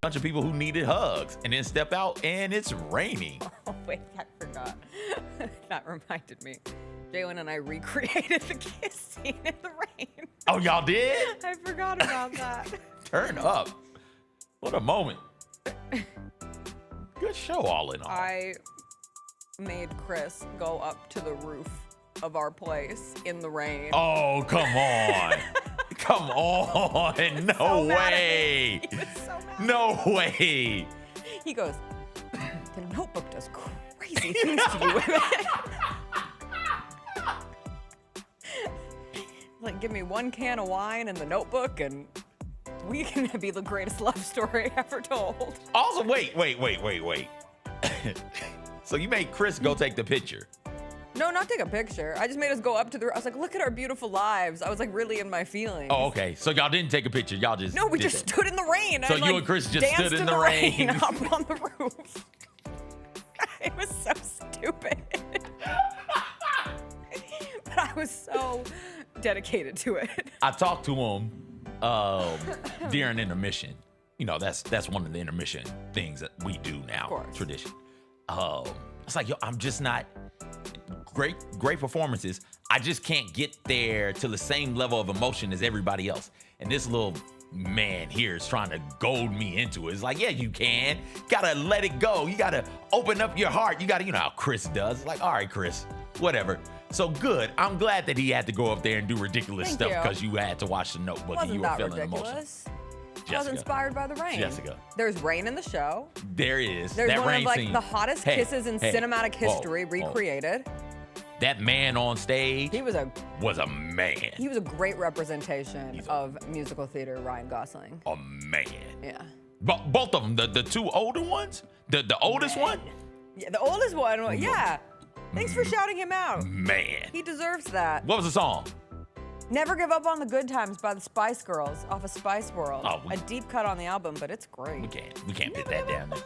bunch of people who needed hugs, and then step out and it's raining. Oh, wait, I forgot. That reminded me. Jalen and I recreated the kiss scene in the rain. Oh, y'all did? I forgot about that. Turn up. What a moment. Good show, all in all. I made Chris go up to the roof of our place in the rain. Oh, come on. Come on. No so way. He was so mad. No way. He goes, the Notebook does crazy things to you women. Like, give me one can of wine and the Notebook, and we can be the greatest love story ever told. Also, wait. So you made Chris go take the picture. No, not take a picture. I just made us go up to the. I was like, look at our beautiful lives. I was like really in my feelings. Oh, okay. So y'all didn't take a picture. Y'all just No, we did just that. stood in the rain. So I, you and Chris just stood in the rain. up on the roof. It was so stupid. But I was so dedicated to it. I talked to him during intermission. You know, that's one of the intermission things that we do now. Of course. Tradition. It's like, yo, I'm just not great performances. I just can't get there to the same level of emotion as everybody else. And this little man here is trying to goad me into it. It's like, yeah, you can. Gotta let it go. You gotta open up your heart. You gotta, you know how Chris does. Like, all right, Chris, whatever. So good. I'm glad that he had to go up there and do ridiculous Thank stuff you. because you had to watch the Notebook and you were Wasn't that feeling emotional. ridiculous? I was Jessica. inspired by the rain. Jessica. There's rain in the show. There is. There's that one rain of like scene. the hottest Hey, kisses in hey, cinematic whoa, history whoa. recreated. That man on stage He was a man. He was a great representation of musical theater, Ryan Gosling. A man. Yeah. Both of them, the two older ones, the oldest one, Yeah, the oldest one. Yeah. Thanks for shouting him out. man. He deserves that. What was the song? Never Give Up on the Good Times by the Spice Girls off of Spice World. Oh, a deep cut on the album, but it's great. We can't put that down there.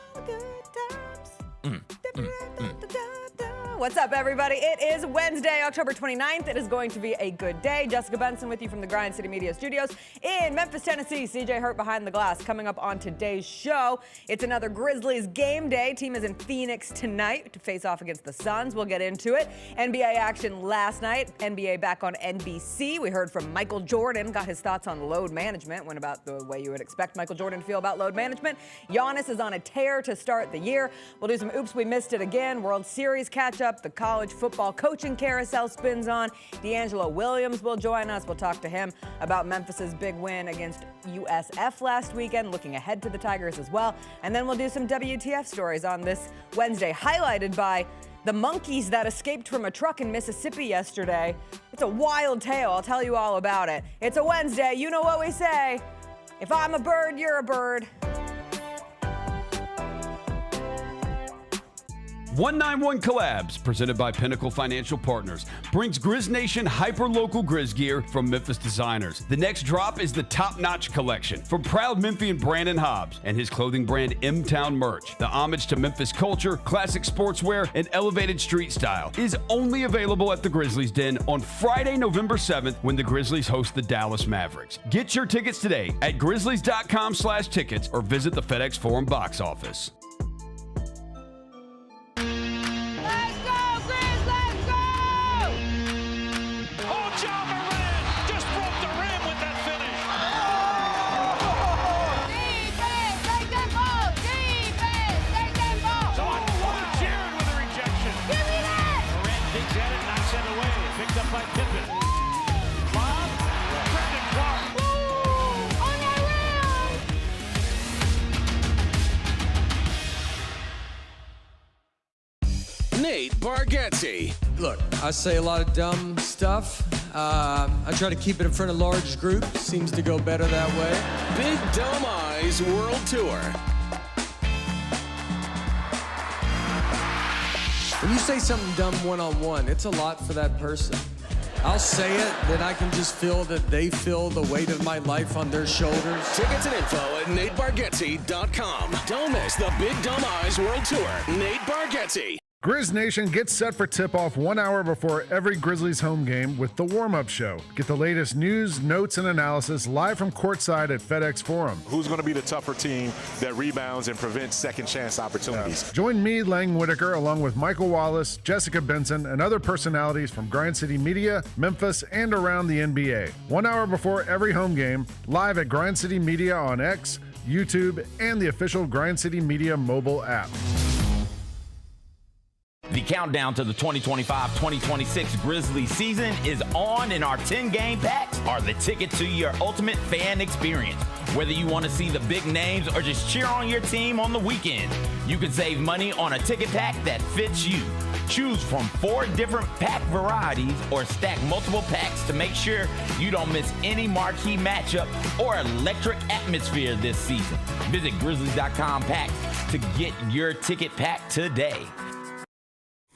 What's up, everybody? It is Wednesday, October 29th. It is going to be a good day. Jessica Benson with you from the Grind City Media Studios in Memphis, Tennessee. CJ Hurt behind the glass. Coming up on today's show, it's another Grizzlies game day. Team is in Phoenix tonight to face off against the Suns. We'll get into it. NBA action last night. NBA back on NBC. We heard from Michael Jordan, got his thoughts on load management. Went about the way you would expect Michael Jordan to feel about load management. Giannis is on a tear to start the year. We'll do some oops, we missed it again. World Series catch up. The college football coaching carousel spins on. DeAngelo Williams will join us. We'll talk to him about Memphis's big win against USF last weekend, looking ahead to the Tigers as well. And then we'll do some WTF stories on this Wednesday, highlighted by the monkeys that escaped from a truck in Mississippi yesterday. It's a wild tale. I'll tell you all about it. It's a Wednesday. You know what we say. If I'm a bird, you're a bird. 191 Collabs, presented by Pinnacle Financial Partners, brings Grizz Nation hyper-local Grizz gear from Memphis designers. The next drop is the Top Notch collection from proud Memphian Brandon Hobbs and his clothing brand M-Town Merch. The homage to Memphis culture, classic sportswear, and elevated street style is only available at the Grizzlies Den on Friday, November 7th when the Grizzlies host the Dallas Mavericks. Get your tickets today at grizzlies.com/tickets or visit the FedEx Forum box office. Nate Bargatze. Look, I say a lot of dumb stuff. I try to keep it in front of large groups. Seems to go better that way. Big Dumb Eyes World Tour. When you say something dumb one-on-one, it's a lot for that person. I'll say it, then I can just feel that they feel the weight of my life on their shoulders. Tickets and info at NateBargatze.com. Don't miss the Big Dumb Eyes World Tour. Nate Bargatze. Grizz Nation gets set for tip-off 1 hour before every Grizzlies home game with the warm-up show. Get the latest news, notes, and analysis live from courtside at FedEx Forum. Who's going to be the tougher team that rebounds and prevents second chance opportunities? Join me, Lang Whitaker, along with Michael Wallace, Jessica Benson, and other personalities from Grind City Media, Memphis, and around the NBA. 1 hour before every home game, live at Grind City Media on X, YouTube, and the official Grind City Media mobile app. The countdown to the 2025-2026 Grizzlies season is on, and our 10-game packs are the ticket to your ultimate fan experience. Whether you want to see the big names or just cheer on your team on the weekend, you can save money on a ticket pack that fits you. Choose from 4 different pack varieties or stack multiple packs to make sure you don't miss any marquee matchup or electric atmosphere this season. Visit Grizzlies.com packs to get your ticket pack today.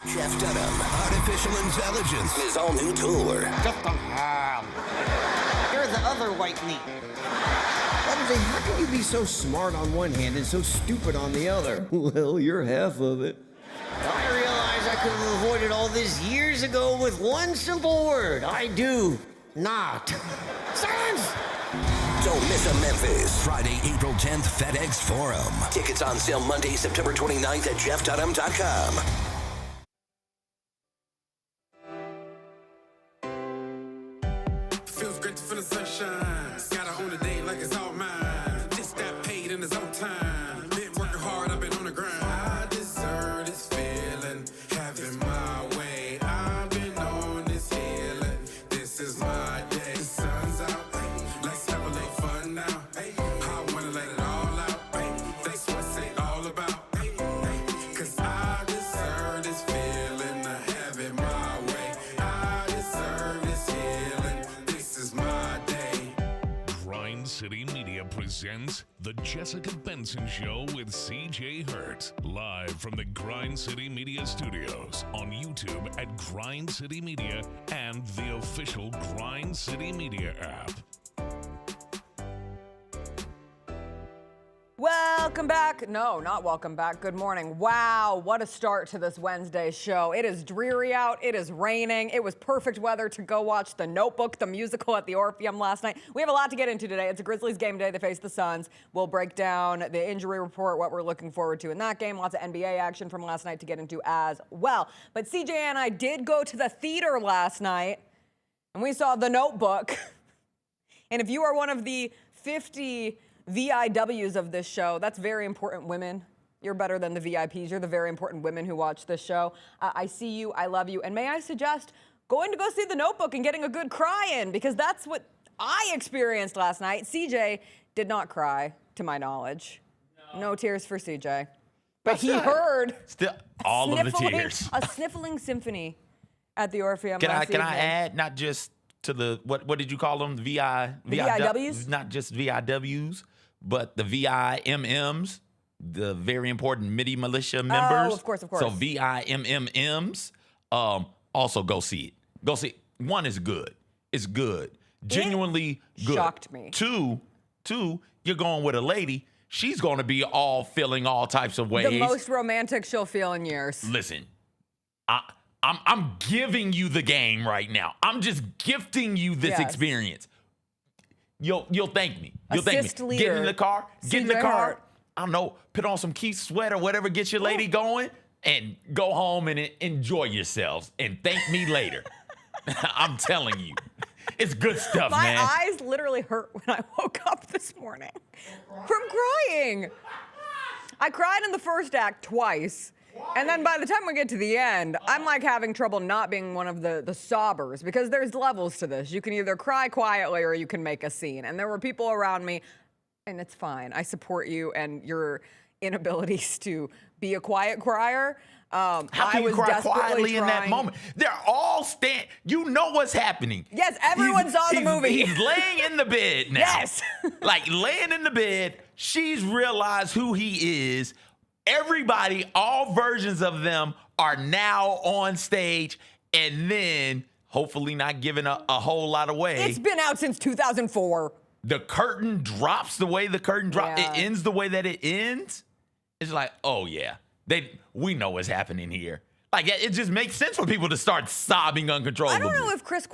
Jeff Dunham, Artificial Intelligence, his all-new tour. Jeff Dunham. You're the other white meat. How can you be so smart on one hand and so stupid on the other? Well, you're half of it. I realize I could have avoided all this years ago with one simple word. I do not. Silence! Don't miss a Memphis. Friday, April 10th, FedEx Forum. Tickets on sale Monday, September 29th at jeffdunham.com. Feels great to feel the sunshine. Gotta own a day like it's all mine. Just got paid in his own time. Been working hard, I've been on the grind. I deserve this feeling, having my way. I've been on this healing. This is my day. The sun's out, hey, let's have a little fun now. Hey, I wanna let it all out. Hey, that's what it's all about. Hey, hey, 'cause I deserve this feeling, having my way. I deserve this healing. This is my day. Grind City Media presents The Jessica Benson Show with CJ Hurt. Live from the Grind City Media Studios on YouTube at Grind City Media and the official Grind City Media app. Welcome back. No, not welcome back. Good morning. Wow, what a start to this Wednesday show. It is dreary out. It is raining. It was perfect weather to go watch The Notebook, the musical at the Orpheum last night. We have a lot to get into today. It's a Grizzlies game day. They face the Suns. We'll break down the injury report, what we're looking forward to in that game. Lots of NBA action from last night to get into as well. But CJ and I did go to the theater last night, and we saw The Notebook. And if you are one of the 50 VIWs of this show, that's very important women. You're better than the VIPs. You're the very important women who watch this show. I see you. I love you. And may I suggest going to go see The Notebook and getting a good cry in, because that's what I experienced last night. CJ did not cry, to my knowledge. No tears for CJ. But he heard Still, all of the tears. a sniffling symphony at the Orpheum. Can last I evening. add, not just to the, what did you call them? VIWs? Not just VIWs, but the VIMMs, the very important MIDI militia members. Oh, of course. So VIMMs, also go see it. Go see it. One is good. It's good. Genuinely good. Shocked me. Two, you're going with a lady. She's going to be all feeling all types of ways. The most romantic she'll feel in years. Listen, I'm giving you the game right now. I'm just gifting you this experience. You'll thank me. You'll thank me. Get in the car. Get in the car. Hart. I don't know. Put on some Keith sweat or whatever. Get your lady going and go home and enjoy yourselves. And thank me later. I'm telling you. It's good stuff, man. My eyes literally hurt when I woke up this morning from crying. I cried in the first act twice. And then by the time we get to the end, I'm like having trouble not being one of the sobbers, because there's levels to this. You can either cry quietly or you can make a scene. And there were people around me, and it's fine. I support you and your inabilities to be a quiet crier. How can you cry quietly in that moment? They're all you know what's happening. Yes, everyone saw the movie. He's laying in the bed now. Yes. Like laying in the bed. She's realized who he is. Everybody, all versions of them are now on stage, and then hopefully not giving a whole lot away. It's been out since 2004. The curtain drops the way the curtain drops. Yeah. It ends the way that it ends. It's like, oh yeah, we know what's happening here. Like, it just makes sense for people to start sobbing uncontrollably. I don't know if Chris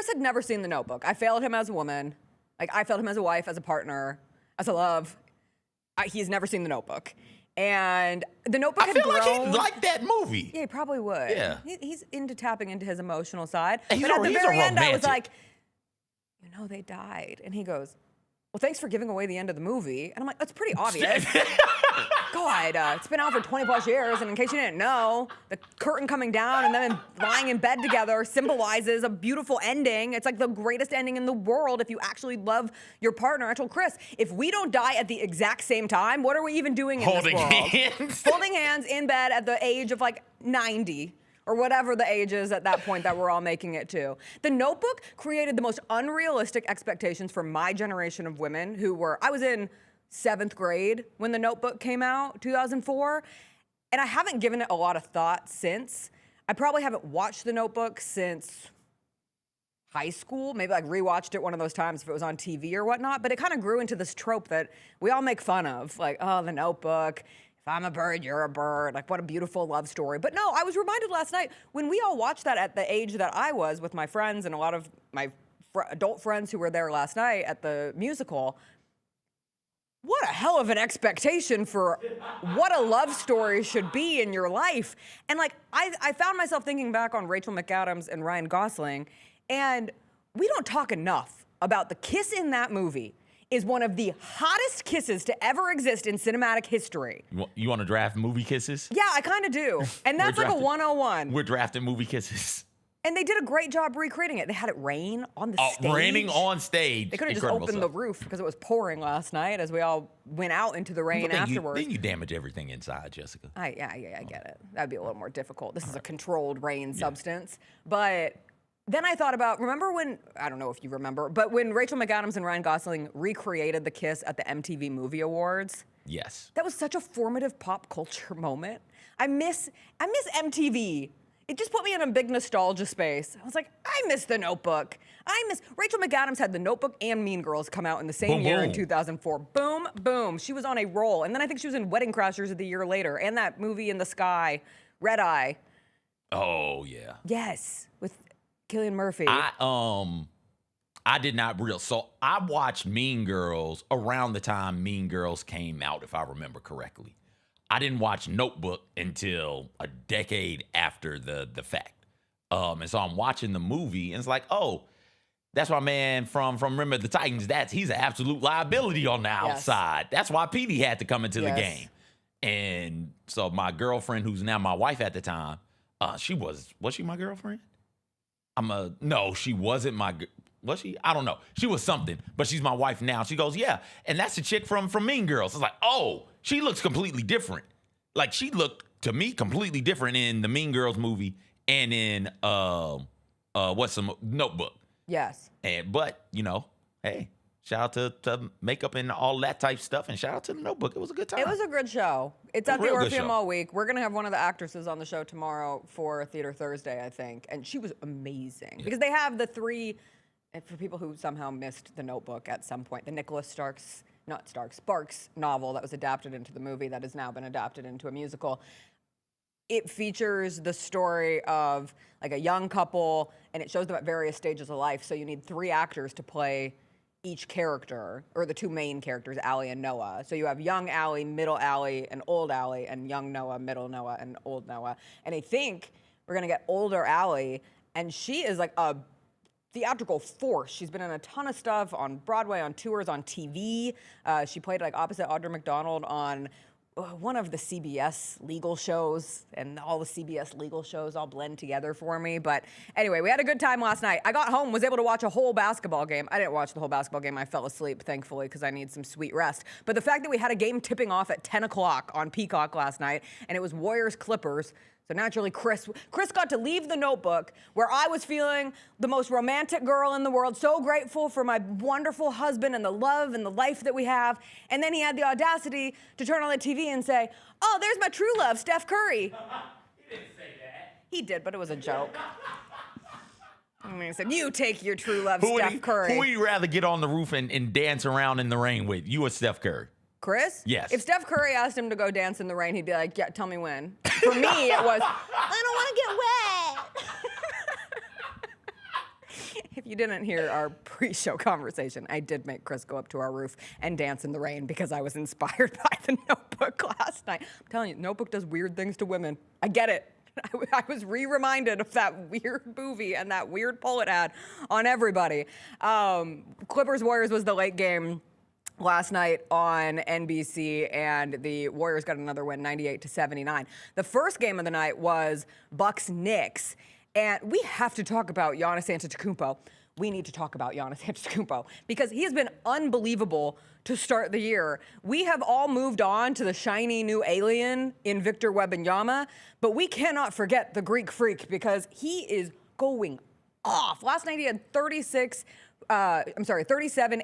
had never seen The Notebook. I failed him as a woman. Like, I failed him as a wife, as a partner, as a love. He's never seen The Notebook. And The Notebook had grown. I feel like he'd like that movie. Yeah, he probably would. Yeah. He's into tapping into his emotional side. He's But at the very end, I was romantic. like, they died. And he goes, well, thanks for giving away the end of the movie. And I'm like, that's pretty obvious. God, it's been out for 20 plus years, and in case you didn't know, the curtain coming down and them lying in bed together symbolizes a beautiful ending. It's like the greatest ending in the world if you actually love your partner. I told Chris, if we don't die at the exact same time, what are we even doing in Holding this world? hands. Holding hands in bed at the age of like 90. Or whatever the age is at that point that we're all making it to. The Notebook created the most unrealistic expectations for my generation of women I was in 7th grade when The Notebook came out, 2004, and I haven't given it a lot of thought since. I probably haven't watched The Notebook since high school, maybe like rewatched it one of those times if it was on TV or whatnot, but it kind of grew into this trope that we all make fun of, like, oh, The Notebook. If I'm a bird, you're a bird. Like, what a beautiful love story. But no, I was reminded last night when we all watched that at the age that I was with my friends and a lot of my adult friends who were there last night at the musical. What a hell of an expectation for what a love story should be in your life. And like, I found myself thinking back on Rachel McAdams and Ryan Gosling, and we don't talk enough about the kiss in that movie. Is one of the hottest kisses to ever exist in cinematic history. You want to draft movie kisses? Yeah, I kind of do. And that's like a 101. We're drafting movie kisses. And they did a great job recreating it. They had it rain on the stage. Raining on stage. They could have just opened the roof because it was pouring last night as we all went out into the rain afterwards. Then you damage everything inside, Jessica. I get it. That'd be a little more difficult. This is a controlled rain substance. But then I thought about, remember when, I don't know if you remember, but when Rachel McAdams and Ryan Gosling recreated the kiss at the MTV Movie Awards? Yes. That was such a formative pop culture moment. I miss MTV. It just put me in a big nostalgia space. I was like, I miss The Notebook. Rachel McAdams had The Notebook and Mean Girls come out in the same year in 2004. Boom, boom. She was on a roll. And then I think she was in Wedding Crashers the year later, and that movie in the sky, Red Eye. Oh, yeah. Yes, with Cillian Murphy. I did not so I watched Mean Girls around the time Mean Girls came out, if I remember correctly. I didn't watch Notebook until a decade after the fact. And so I'm watching the movie, and it's like, oh, that's my man from Remember the Titans. He's an absolute liability on the outside. That's why Petey had to come into the game. And so my girlfriend, who's now my wife at the time, was she my girlfriend? No, she wasn't was she? I don't know. She was something, but she's my wife now. She goes, yeah, and that's the chick from Mean Girls. It's like, oh, she looks completely different. Like, she looked to me completely different in the Mean Girls movie and in Notebook. Yes. But hey, shout out to makeup and all that type stuff, and shout out to The Notebook. It was a good time. It was a good show. It's at the Orpheum all week. We're going to have one of the actresses on the show tomorrow for Theater Thursday, I think. And she was amazing. Because they have the three, and for people who somehow missed The Notebook at some point, the Nicholas Sparks novel that was adapted into the movie that has now been adapted into a musical. It features the story of like a young couple, and it shows them at various stages of life. So you need 3 actors to play each character, or the 2 main characters, Allie and Noah. So you have young Allie, middle Allie, and old Allie, and young Noah, middle Noah, and old Noah. And I think we're gonna get older Allie, and she is like a theatrical force. She's been in a ton of stuff on Broadway, on tours, on TV. She played like opposite Audra McDonald on one of the CBS legal shows, and all the CBS legal shows all blend together for me. But anyway, we had a good time last night. I got home, was able to watch a whole basketball game. I didn't watch the whole basketball game. I fell asleep, thankfully, because I need some sweet rest. But the fact that we had a game tipping off at 10 o'clock on Peacock last night, and it was Warriors-Clippers, so naturally, Chris got to leave The Notebook, where I was feeling the most romantic girl in the world, so grateful for my wonderful husband and the love and the life that we have. And then he had the audacity to turn on the TV and say, oh, there's my true love, Steph Curry. He didn't say that. He did, but it was a joke. I mean, he said, you take your true love, Steph Curry. Who would you rather get on the roof and dance around in the rain with, you or Steph Curry? Chris? Yes. If Steph Curry asked him to go dance in the rain, he'd be like, yeah, tell me when. For me, it was, I don't want to get wet. If you didn't hear our pre-show conversation, I did make Chris go up to our roof and dance in the rain because I was inspired by the Notebook last night. I'm telling you, Notebook does weird things to women. I get it. I was reminded of that weird movie and that weird pull it had on everybody. Clippers-Warriors was the late game last night on NBC, and the Warriors got another win, 98-79. The first game of the night was Bucks-Knicks, and we have to talk about Giannis Antetokounmpo. We need to talk about Giannis Antetokounmpo because he has been unbelievable to start the year. We have all moved on to the shiny new alien in Victor Wembanyama, but we cannot forget the Greek Freak because he is going off. Last night he had 37,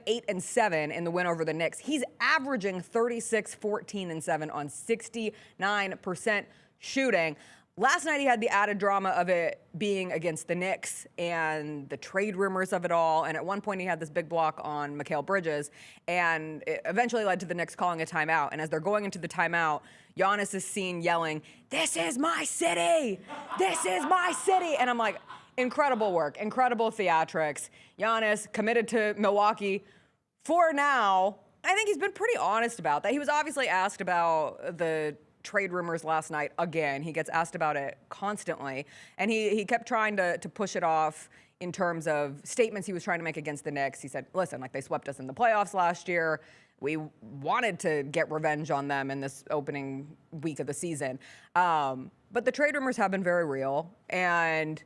8, and 7 in the win over the Knicks. He's averaging 36, 14, and 7 on 69% shooting. Last night he had the added drama of it being against the Knicks and the trade rumors of it all. And at one point he had this big block on Mikal Bridges, and it eventually led to the Knicks calling a timeout. And as they're going into the timeout, Giannis is seen yelling, "This is my city! This is my city!" And I'm like, incredible work, incredible theatrics. Giannis committed to Milwaukee for now. I think he's been pretty honest about that. He was obviously asked about the trade rumors last night again. He gets asked about it constantly. And he kept trying to push it off in terms of statements he was trying to make against the Knicks. He said, listen, like they swept us in the playoffs last year. We wanted to get revenge on them in this opening week of the season. But the trade rumors have been very real, and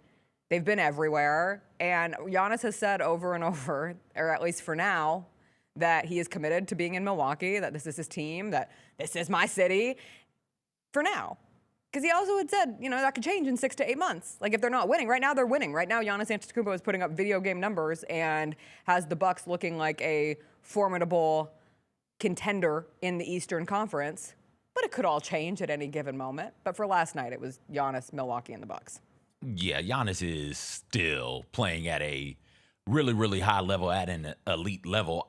they've been everywhere. And Giannis has said over and over, or at least for now, that he is committed to being in Milwaukee, that this is his team, that this is my city. For now. Because he also had said, that could change in 6 to 8 months. Like if they're not winning. Right now they're winning. Right now Giannis Antetokounmpo is putting up video game numbers and has the Bucks looking like a formidable contender in the Eastern Conference. But it could all change at any given moment. But for last night, it was Giannis, Milwaukee, and the Bucks. Yeah, Giannis is still playing at a really, really high level, at an elite level.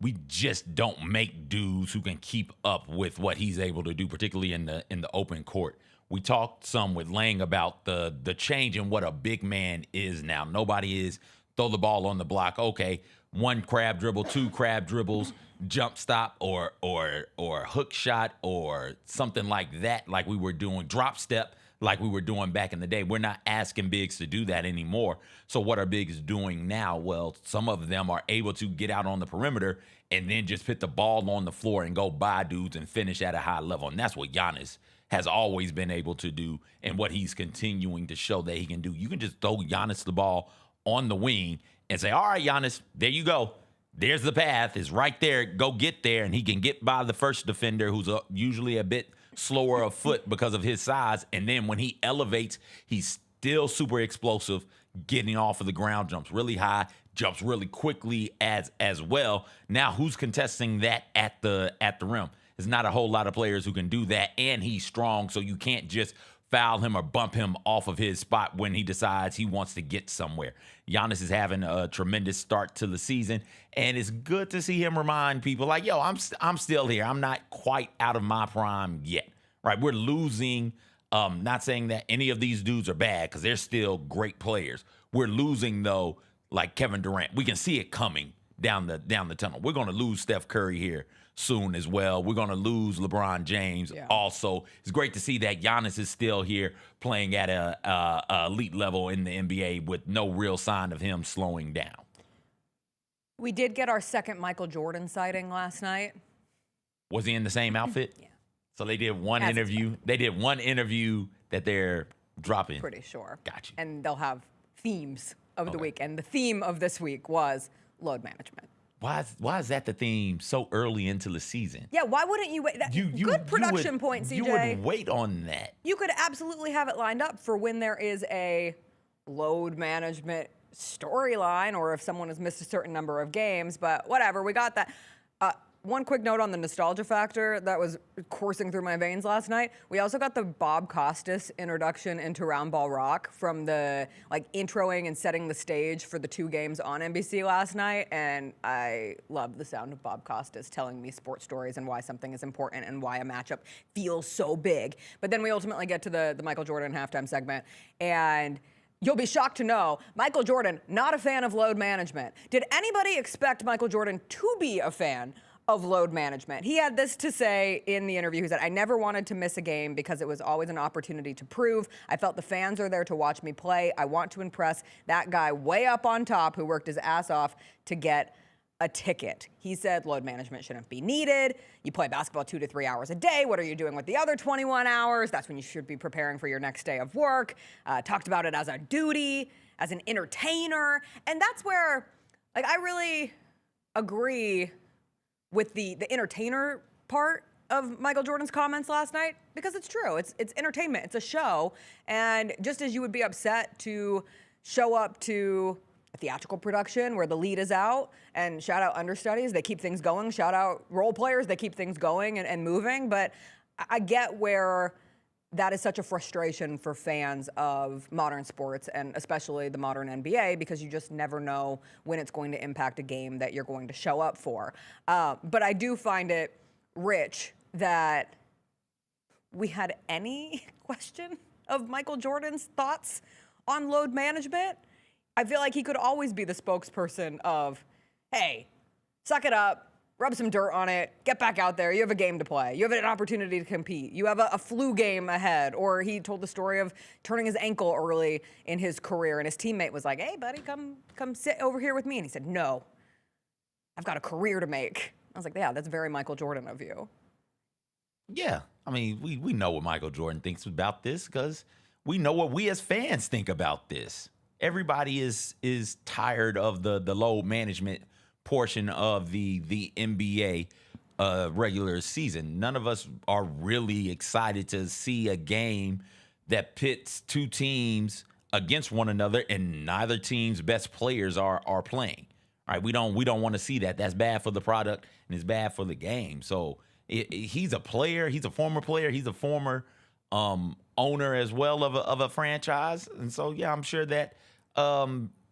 We just don't make dudes who can keep up with what he's able to do, particularly in the open court. We talked some with Lang about the change in what a big man is now. Nobody is throw the ball on the block. Okay, 1 crab dribble, 2 crab dribbles, jump stop, or hook shot, or something like that, like we were doing, drop step, like we were doing back in the day. We're not asking bigs to do that anymore. So what are bigs doing now? Well, some of them are able to get out on the perimeter and then just put the ball on the floor and go by dudes and finish at a high level. And that's what Giannis has always been able to do, and what he's continuing to show that he can do. You can just throw Giannis the ball on the wing and say, all right, Giannis, there you go. There's the path. It's right there. Go get there. And he can get by the first defender, who's usually a bit slower of foot because of his size. And then when he elevates, he's still super explosive, getting off of the ground, jumps really high, jumps really quickly as well. Now, who's contesting that at the rim? There's not a whole lot of players who can do that, and he's strong, so you can't just foul him or bump him off of his spot when he decides he wants to get somewhere. Giannis is having a tremendous start to the season, and it's good to see him remind people like, yo, I'm still here. I'm not quite out of my prime yet, right? We're losing, not saying that any of these dudes are bad, because they're still great players. We're losing, though, like Kevin Durant. We can see it coming down the tunnel. We're going to lose Steph Curry here soon as well. We're going to lose LeBron James also. It's great to see that Giannis is still here playing at a elite level in the NBA with no real sign of him slowing down. We did get our second Michael Jordan sighting last night. Was he in the same outfit? Yeah. So they did one interview. They did one interview that they're dropping. Pretty sure. Gotcha. And they'll have themes of the week. And the theme of this week was load management. Why is that the theme so early into the season? Yeah, why wouldn't you wait? Good production point, CJ. You would wait on that. You could absolutely have it lined up for when there is a load management storyline, or if someone has missed a certain number of games, but whatever, we got that. one quick note on the nostalgia factor that was coursing through my veins last night. We also got the Bob Costas introduction into Round Ball Rock from the introing and setting the stage for the 2 games on NBC last night, and I love the sound of Bob Costas telling me sports stories and why something is important and why a matchup feels so big. But then we ultimately get to the Michael Jordan halftime segment, and you'll be shocked to know Michael Jordan, not a fan of load management. Did anybody expect Michael Jordan to be a fan of load management? He had this to say in the interview. He said, I never wanted to miss a game because it was always an opportunity to prove. I felt the fans are there to watch me play. I want to impress that guy way up on top who worked his ass off to get a ticket. He said load management shouldn't be needed. You play basketball 2 to 3 hours a day. What are you doing with the other 21 hours? That's when you should be preparing for your next day of work. Talked about it as a duty, as an entertainer. And that's where, I really agree with the entertainer part of Michael Jordan's comments last night, because it's true. It's entertainment. It's a show. And just as you would be upset to show up to a theatrical production where the lead is out, and shout out understudies, they keep things going. Shout out role players, they keep things going and moving. But I get where that is such a frustration for fans of modern sports, and especially the modern NBA, because you just never know when it's going to impact a game that you're going to show up for. But I do find it rich that we had any question of Michael Jordan's thoughts on load management. I feel like he could always be the spokesperson of, hey, suck it up, rub some dirt on it, get back out there. You have a game to play. You have an opportunity to compete. You have a flu game ahead. Or he told the story of turning his ankle early in his career, and his teammate was like, hey, buddy, come sit over here with me. And he said, no, I've got a career to make. I was like, yeah, that's very Michael Jordan of you. Yeah, I mean, we know what Michael Jordan thinks about this, because we know what we as fans think about this. Everybody is tired of the load management portion of the NBA regular season. None of us are really excited to see a game that pits 2 teams against one another and neither team's best players are playing. All right, we don't want to see that. That's bad for the product and it's bad for the game. So he's a player. He's a former player. He's a former owner as well of a franchise. And so, yeah, I'm sure that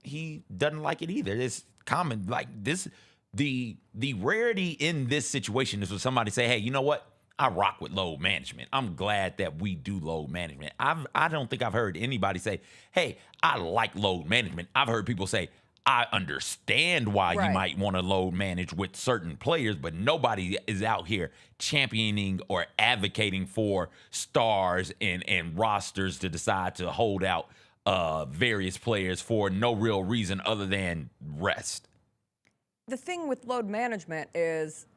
he doesn't like it either. It's common like this. The rarity in this situation is for somebody to say, hey, you know what? I rock with load management. I'm glad that we do load management. I don't think I've heard anybody say, hey, I like load management. I've heard people say, I understand why you might want to load manage with certain players, but nobody is out here championing or advocating for stars and rosters to decide to hold out various players for no real reason other than rest. The thing with load management is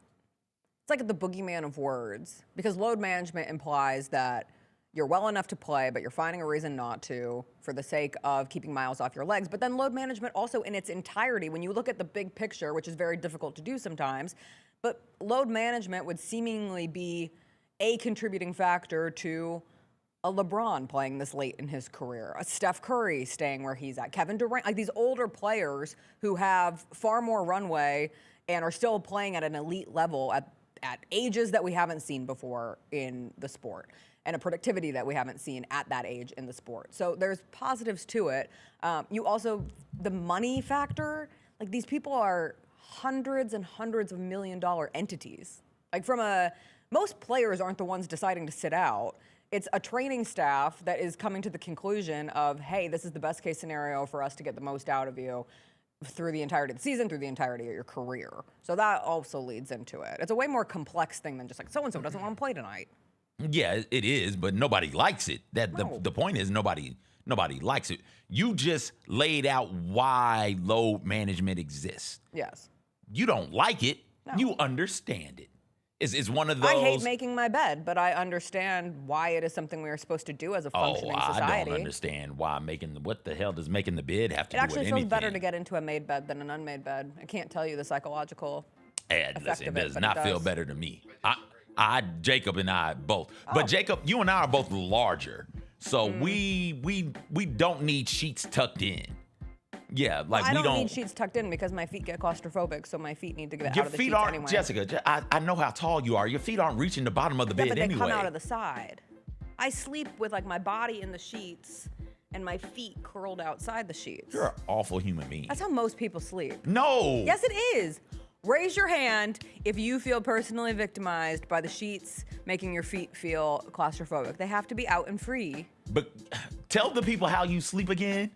it's like the boogeyman of words, because load management implies that you're well enough to play, but you're finding a reason not to for the sake of keeping miles off your legs. But then load management also in its entirety, when you look at the big picture, which is very difficult to do sometimes, but load management would seemingly be a contributing factor to a LeBron playing this late in his career, a Steph Curry staying where he's at, Kevin Durant, like these older players who have far more runway and are still playing at an elite level at ages that we haven't seen before in the sport, and a productivity that we haven't seen at that age in the sport. So there's positives to it. You also, the money factor, like these people are hundreds and hundreds of $1 million entities. Like most players aren't the ones deciding to sit out. It's a training staff that is coming to the conclusion of, hey, this is the best case scenario for us to get the most out of you through the entirety of the season, through the entirety of your career. So that also leads into it. It's a way more complex thing than just like so-and-so doesn't want to play tonight. Yeah, it is, but nobody likes it. The point is nobody likes it. You just laid out why load management exists. Yes. You don't like it. No. You understand it. It's one of those. I hate making my bed, but I understand why it is something we are supposed to do as a functioning society. I don't understand why what the hell does making the bed have to do with anything? It actually feels better to get into a made bed than an unmade bed. I can't tell you the psychological effect of it does not feel better to me. Jacob and I both. But Jacob, you and I are both larger. So we don't need sheets tucked in. Yeah, like I we don't need sheets tucked in because my feet get claustrophobic, so my feet need to get Your out of the feet sheets aren't, anyway. Jessica, I know how tall you are. Your feet aren't reaching the bottom of the bed but anyway. they come out of the side. I sleep with like my body in the sheets and my feet curled outside the sheets. You're an awful human being. That's how most people sleep. No. Yes, it is. Raise your hand if you feel personally victimized by the sheets making your feet feel claustrophobic. They have to be out and free. But tell the people how you sleep again.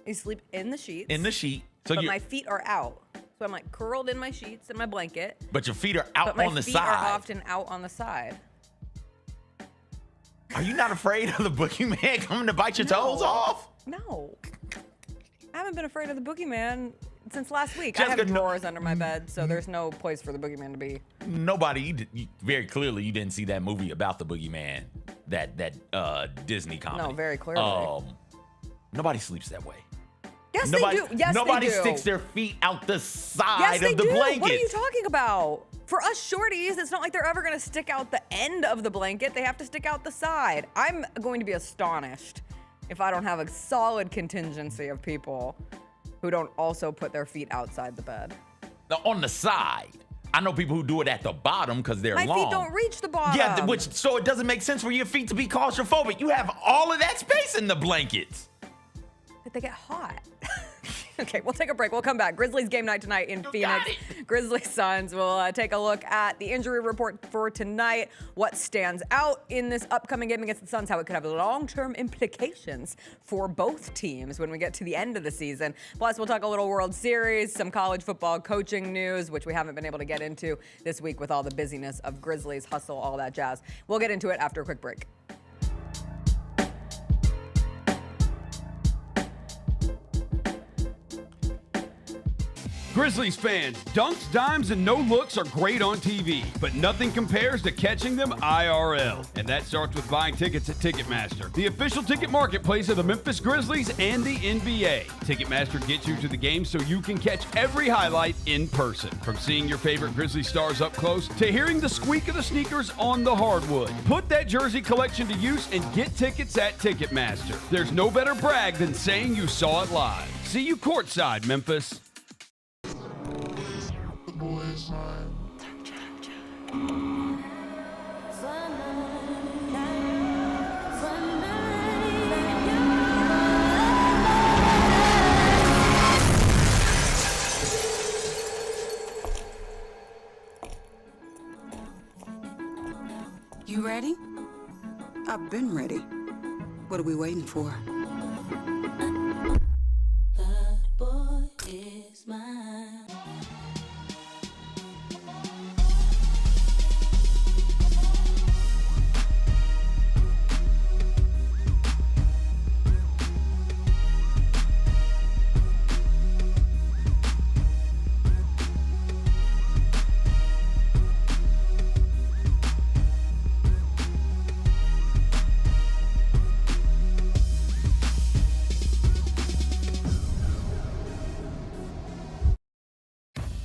You sleep in the sheets. In the sheet. But my feet are out. So I'm like curled in my sheets and my blanket. But your feet are out on the side. But my feet are often out on the side. Are you not afraid of the boogeyman coming to bite your toes off? No. I haven't been afraid of the boogeyman since last week. Jessica, I have drawers under my bed, so there's no place for the boogeyman to be. Nobody, very clearly, you didn't see that movie about the boogeyman, that Disney comedy. No, very clearly. Nobody sleeps that way. Yes, they do. Yes, nobody they do. sticks their feet out the side of the do. blanket. What are you talking about? For us shorties, it's not like they're ever going to stick out the end of the blanket. They have to stick out the side. I'm going to be astonished if I don't have a solid contingency of people who don't also put their feet outside the bed. On the side. I know people who do it at the bottom because they're long. My feet don't reach the bottom. Yeah, so it doesn't make sense for your feet to be claustrophobic. You have all of that space in the blankets. But they get hot. Okay, we'll take a break. We'll come back. Grizzlies game night tonight in Phoenix. Grizzlies Suns. We'll take a look at the injury report for tonight, what stands out in this upcoming game against the Suns, how it could have long-term implications for both teams when we get to the end of the season. Plus, we'll talk a little World Series, some college football coaching news, which we haven't been able to get into this week with all the busyness of Grizzlies, hustle, all that jazz. We'll get into it after a quick break. Grizzlies fans, dunks, dimes, and no-looks are great on TV, but nothing compares to catching them IRL. And that starts with buying tickets at Ticketmaster, the official ticket marketplace of the Memphis Grizzlies and the NBA. Ticketmaster gets you to the game so you can catch every highlight in person. From seeing your favorite Grizzly stars up close to hearing the squeak of the sneakers on the hardwood. Put that jersey collection to use and get tickets at Ticketmaster. There's no better brag than saying you saw it live. See you courtside, Memphis. You ready? I've been ready. What are we waiting for? The boy is mine.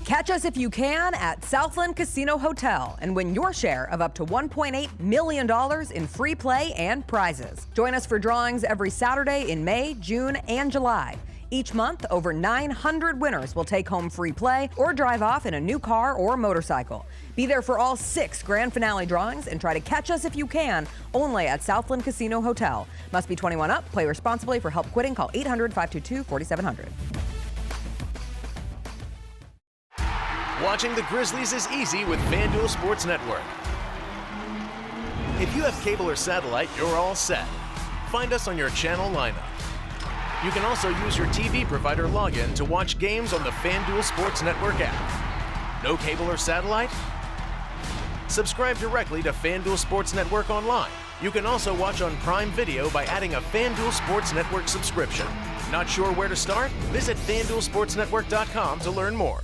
Catch us if you can at Southland Casino Hotel and win your share of up to $1.8 million in free play and prizes. Join us for drawings every Saturday in May, June, and July. Each month, over 900 winners will take home free play or drive off in a new car or motorcycle. Be there for all 6 grand finale drawings and try to catch us if you can, only at Southland Casino Hotel. Must be 21 up. Play responsibly. For help quitting, call 800-522-4700. Watching the Grizzlies is easy with FanDuel Sports Network. If you have cable or satellite, you're all set. Find us on your channel lineup. You can also use your TV provider login to watch games on the FanDuel Sports Network app. No cable or satellite? Subscribe directly to FanDuel Sports Network online. You can also watch on Prime Video by adding a FanDuel Sports Network subscription. Not sure where to start? Visit FanDuelSportsNetwork.com to learn more.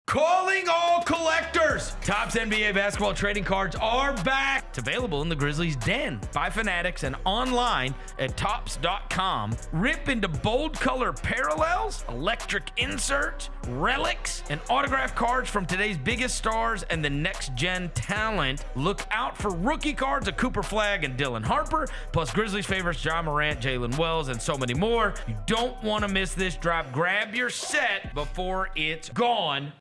Calling all collectors! Topps NBA basketball trading cards are back! It's available in the Grizzlies Den by Fanatics and online at Topps.com. Rip into bold color parallels, electric inserts, relics, and autographed cards from today's biggest stars and the next-gen talent. Look out for rookie cards of Cooper Flagg and Dylan Harper, plus Grizzlies favorites Ja Morant, Jalen Wells, and so many more. You don't want to miss this drop. Grab your set before it's gone.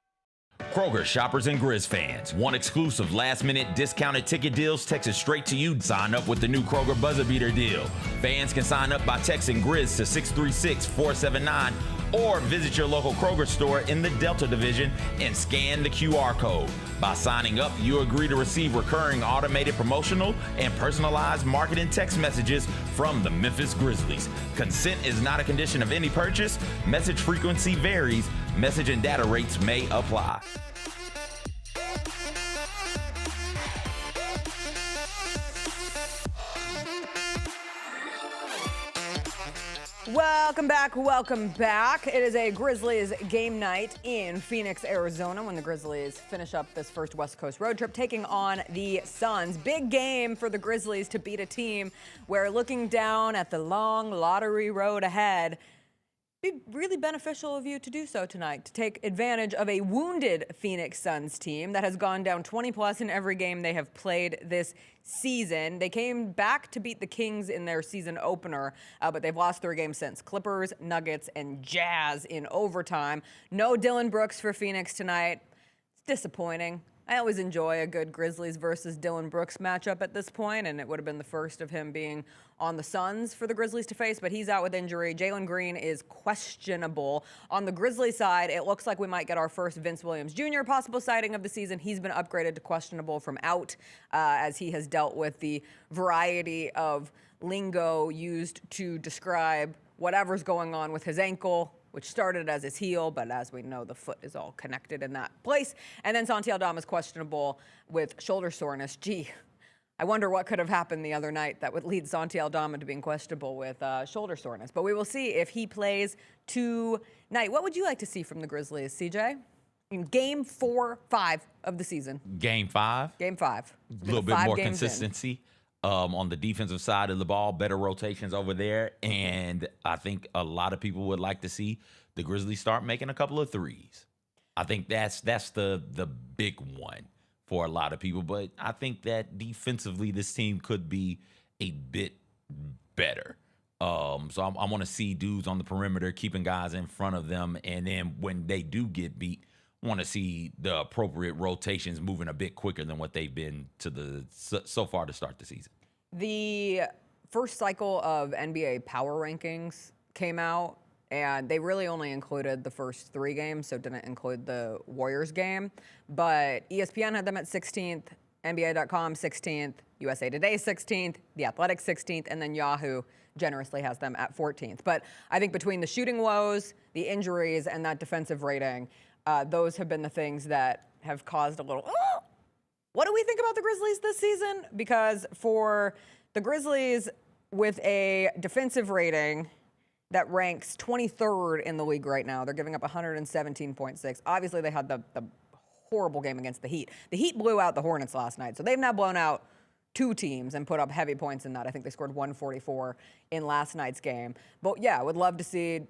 Kroger shoppers and Grizz fans. Want exclusive last-minute discounted ticket deals texted straight to you? Sign up with the new Kroger Buzzer Beater deal. Fans can sign up by texting Grizz to 636-479 or visit your local Kroger store in the Delta Division and scan the QR code. By signing up, you agree to receive recurring automated promotional and personalized marketing text messages from the Memphis Grizzlies. Consent is not a condition of any purchase. Message frequency varies. Message and data rates may apply. Welcome back, welcome back. It is a Grizzlies game night in Phoenix, Arizona, when the Grizzlies finish up this first West Coast road trip, taking on the Suns. Big game for the Grizzlies to beat a team where, looking down at the long lottery road ahead, it'd be really beneficial of you to do so tonight, to take advantage of a wounded Phoenix Suns team that has gone down 20-plus in every game they have played this season. They came back to beat the Kings in their season opener, but they've lost 3 games since. Clippers, Nuggets, and Jazz in overtime. No Dillon Brooks for Phoenix tonight. It's disappointing. I always enjoy a good Grizzlies versus Dillon Brooks matchup at this point, and it would have been the first of him being on the Suns for the Grizzlies to face, but he's out with injury. Jalen Green is questionable. On the Grizzlies side, it looks like we might get our first Vince Williams Jr. possible sighting of the season. He's been upgraded to questionable from out as he has dealt with the variety of lingo used to describe whatever's going on with his ankle, which started as his heel, but as we know, the foot is all connected in that place. And then Santi Aldama is questionable with shoulder soreness. Gee, I wonder what could have happened the other night that would lead Santi Aldama to being questionable with shoulder soreness. But we will see if he plays tonight. What would you like to see from the Grizzlies, CJ? In game 4-5 of the season. Game 5? Game 5. A little bit more consistency. On the defensive side of the ball, better rotations over there. And I think a lot of people would like to see the Grizzlies start making a couple of threes. I think that's the big one for a lot of people. But I think that defensively, this team could be a bit better. So I want to see dudes on the perimeter keeping guys in front of them. And then when they do get beat, want to see the appropriate rotations moving a bit quicker than what they've been to so far to start the season. The first cycle of NBA power rankings came out, and they really only included the first 3 games, so didn't include the Warriors game. But ESPN had them at 16th, NBA.com 16th, USA Today 16th, The Athletic 16th, and then Yahoo generously has them at 14th. But I think between the shooting woes, the injuries, and that defensive rating, those have been the things that have caused a little, what do we think about the Grizzlies this season? Because for the Grizzlies with a defensive rating that ranks 23rd in the league right now, they're giving up 117.6. Obviously, they had the horrible game against the Heat. The Heat blew out the Hornets last night, so they've now blown out 2 teams and put up heavy points in that. I think they scored 144 in last night's game. But yeah, I would love to see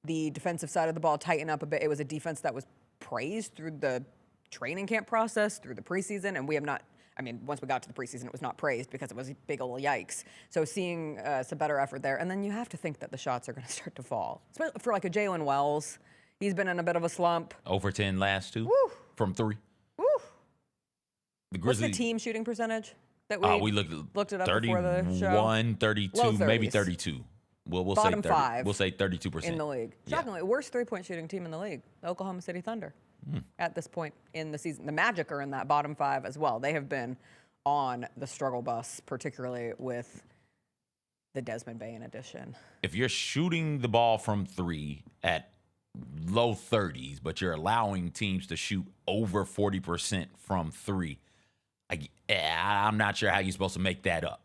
the defensive side of the ball tighten up a bit. It was a defense that was praised through the training camp process, through the preseason, and we have not, I mean, once we got to the preseason, it was not praised because it was a big ol' yikes. So seeing some better effort there, and then you have to think that the shots are going to start to fall. For like a Jalen Wells, he's been in a bit of a slump. Over 10 last 2 from 3. Woo. The Grizzlies, what's the team shooting percentage that we looked it up 31, before the show? 32, maybe 32. We'll Bottom say 5. We'll say 32% in the league. Shockingly, worst 3-point shooting team in the league, the Oklahoma City Thunder. At this point in the season, the Magic are in that bottom 5 as well. They have been on the struggle bus, particularly with the Desmond Bain edition. If you're shooting the ball from 3 at low 30s, but you're allowing teams to shoot over 40% from 3, I'm not sure how you're supposed to make that up.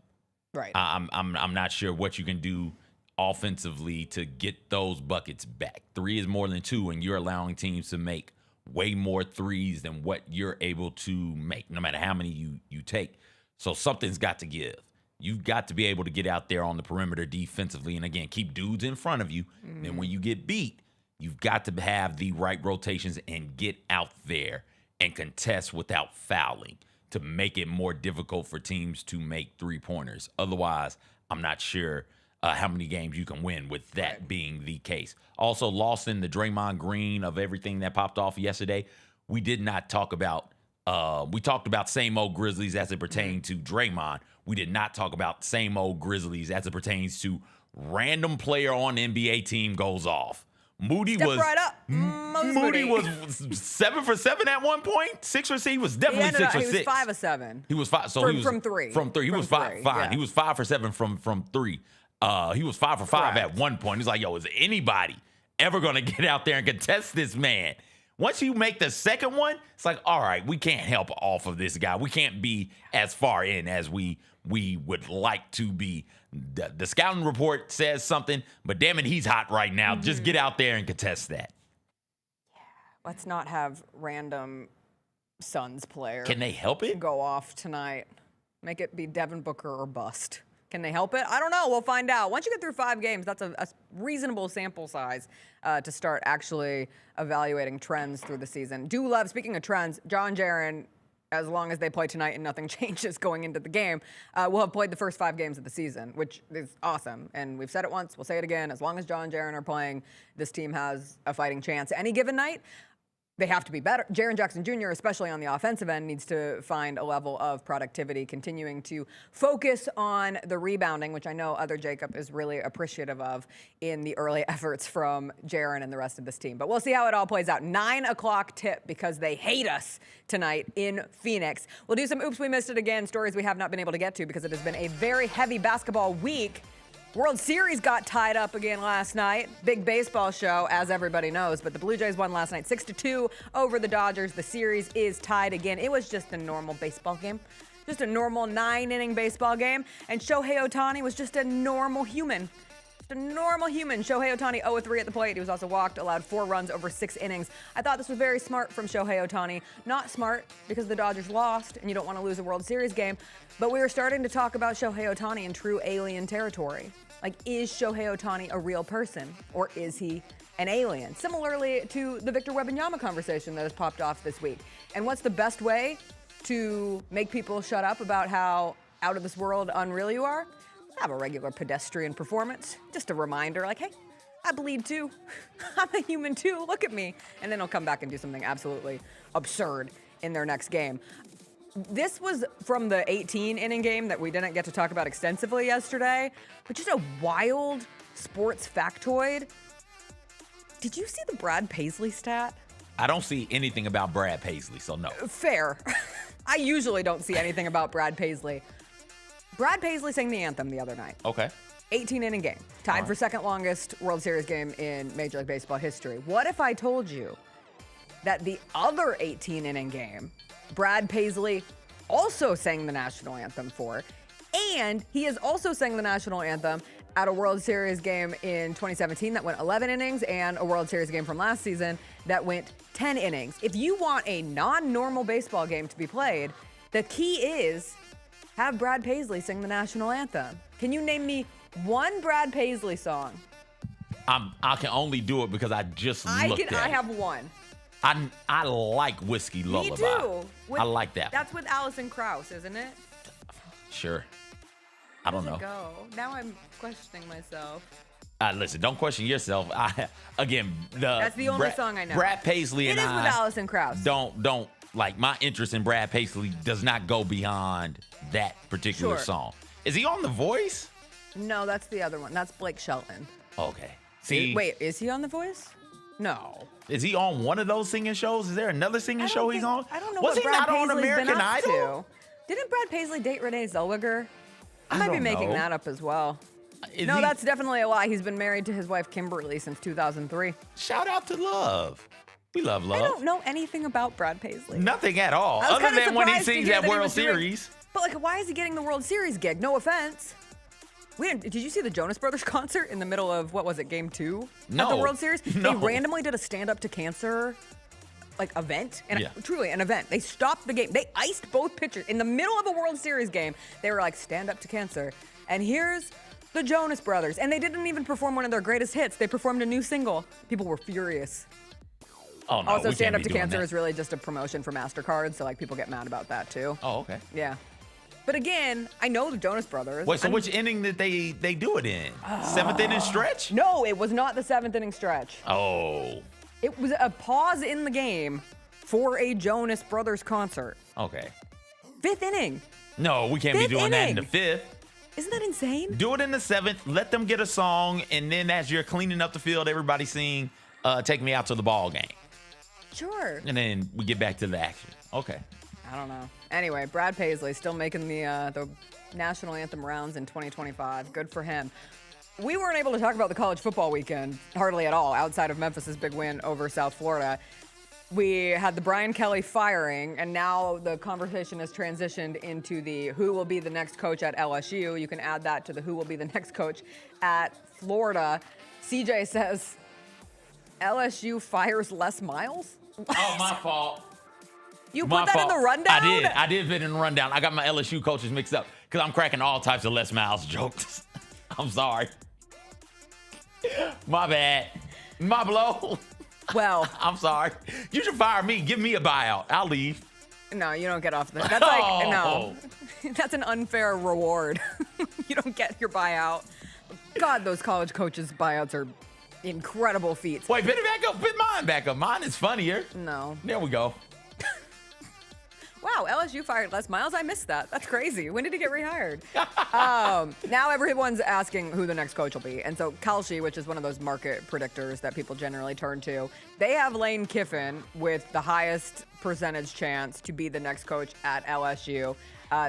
Right. I'm not sure what you can do offensively to get those buckets back. 3 is more than 2, and you're allowing teams to make way more threes than what you're able to make, no matter how many you take. So something's got to give. You've got to be able to get out there on the perimeter defensively and, again, keep dudes in front of you. Mm-hmm. And when you get beat, you've got to have the right rotations and get out there and contest without fouling to make it more difficult for teams to make three-pointers. Otherwise, I'm not sure how many games you can win with that being the case. Also, lost in the Draymond Green of everything that popped off yesterday. We did not talk about we talked about same old Grizzlies as it pertained to Draymond. We did not talk about same old Grizzlies as it pertains to random player on the NBA team goes off. Moody was right up. Moody was 7 for 7 at one point. 6 for 6. He was definitely 6 for 6. He was 5 of 7. He was 5. So he was from 3. From 3. He was 5. Fine. Yeah. He was 5 for 7 from 3. He was 5 for 5 at one point. He's like, yo, is anybody ever gonna get out there and contest this man? Once you make the second one, it's like, all right, we can't help off of this guy. We can't be as far in as we would like to be. The scouting report says something, but damn it, he's hot right now. Mm-hmm. Just get out there and contest that. Yeah, let's not have random Suns player. Can they help it? Go off tonight. Make it be Devin Booker or bust. Can they help it? I don't know. We'll find out. Once you get through 5 games, that's a reasonable sample size to start actually evaluating trends through the season. Do love, speaking of trends, John Jaren, as long as they play tonight and nothing changes going into the game, will have played the first 5 games of the season, which is awesome. And we've said it once, we'll say it again. As long as John Jaren are playing, this team has a fighting chance. Any given night, they have to be better. Jaren Jackson Jr., especially on the offensive end, needs to find a level of productivity, continuing to focus on the rebounding, which I know Other Jacob is really appreciative of in the early efforts from Jaren and the rest of this team. But we'll see how it all plays out. 9 o'clock tip because they hate us tonight in Phoenix. We'll do some Oops, We Missed It Again, stories we have not been able to get to because it has been a very heavy basketball week. World Series got tied up again last night. Big baseball show, as everybody knows, but the Blue Jays won last night 6-2 over the Dodgers. The series is tied again. It was just a normal baseball game, just a normal 9-inning baseball game, and Shohei Ohtani was just a normal human. Just a normal human. Shohei Ohtani 0-3 at the plate. He was also walked, allowed 4 runs over 6 innings. I thought this was very smart from Shohei Ohtani. Not smart because the Dodgers lost, and you don't want to lose a World Series game, but we were starting to talk about Shohei Ohtani in true alien territory. Like, is Shohei Ohtani a real person, or is he an alien? Similarly to the Victor Wembanyama conversation that has popped off this week. And what's the best way to make people shut up about how out of this world unreal you are? Have a regular pedestrian performance. Just a reminder, like, hey, I bleed too. I'm a human too. Look at me. And then he'll come back and do something absolutely absurd in their next game. This was from the 18-inning game that we didn't get to talk about extensively yesterday, but just a wild sports factoid. Did you see the Brad Paisley stat? I don't see anything about Brad Paisley, so no. Fair. I usually don't see anything about Brad Paisley. Brad Paisley sang the anthem the other night. Okay. 18-inning game. Tied for second longest World Series game in Major League Baseball history. What if I told you that the other 18-inning game, Brad Paisley also sang the national anthem for, and he has also sang the national anthem at a World Series game in 2017 that went 11 innings and a World Series game from last season that went 10 innings. If you want a non-normal baseball game to be played, the key is have Brad Paisley sing the national anthem. Can you name me one Brad Paisley song? I can only do it because I just looked at it. I have one. I like Whiskey Lullaby. Me too. I like that. That's with Alison Krauss, isn't it? Sure. I don't know. Go. Now I'm questioning myself. Listen, don't question yourself. That's the only song I know. Brad Paisley and I. It is with Alison Krauss. Don't like my interest in Brad Paisley does not go beyond that particular song. Is he on The Voice? No, that's the other one. That's Blake Shelton. Okay. See. Wait, is he on The Voice? No. Is he on one of those singing shows? Is there another singing show he's on? I don't know. Was what he Brad not Paisley's on American been up Idol? To. Didn't Brad Paisley date Renee Zellweger? I might be making that up as well. That's definitely a lie. He's been married to his wife Kimberly since 2003. Shout out to Love. We love Love. I don't know anything about Brad Paisley. Nothing at all, other than when he sings at World Series. But like, why is he getting the World Series gig? No offense. Did you see the Jonas Brothers concert in the middle of, what was it, Game 2? No. At the World Series? No. They randomly did a stand-up to cancer like event, and truly an event. They stopped the game. They iced both pitchers in the middle of a World Series game. They were like, stand up to cancer. And here's the Jonas Brothers. And they didn't even perform one of their greatest hits. They performed a new single. People were furious. Oh, no, also, we stand can't up be to doing cancer that. is really just a promotion for MasterCard. So like people get mad about that too. Oh, okay. Yeah. But again, I know the Jonas Brothers. Wait, so which inning did they do it in? 7th inning stretch? No, it was not the 7th inning stretch. Oh. It was a pause in the game for a Jonas Brothers concert. Okay. 5th inning. No, we can't be doing that in the 5th. Isn't that insane? Do it in the 7th. Let them get a song, and then as you're cleaning up the field, everybody sing "Take Me Out to the Ball Game." Sure. And then we get back to the action. Okay. I don't know. Anyway, Brad Paisley still making the national anthem rounds in 2025. Good for him. We weren't able to talk about the college football weekend hardly at all outside of Memphis's big win over South Florida. We had the Brian Kelly firing, and now the conversation has transitioned into the who will be the next coach at LSU. You can add that to the who will be the next coach at Florida. CJ says LSU fires Les Miles. Oh, my fault. You put that in the rundown? I did put it in the rundown. I got my LSU coaches mixed up because I'm cracking all types of Les Miles jokes. I'm sorry. My bad. My blow. Well, I'm sorry. You should fire me. Give me a buyout. I'll leave. No, you don't get off that. That's like, no. That's an unfair reward. You don't get your buyout. God, those college coaches' buyouts are incredible feats. Wait, put it back up. Put mine back up. Mine is funnier. No. There we go. Wow, LSU fired Les Miles. I missed that. That's crazy. When did he get rehired? Now everyone's asking who the next coach will be. And so Kalshi, which is one of those market predictors that people generally turn to, they have Lane Kiffin with the highest percentage chance to be the next coach at LSU.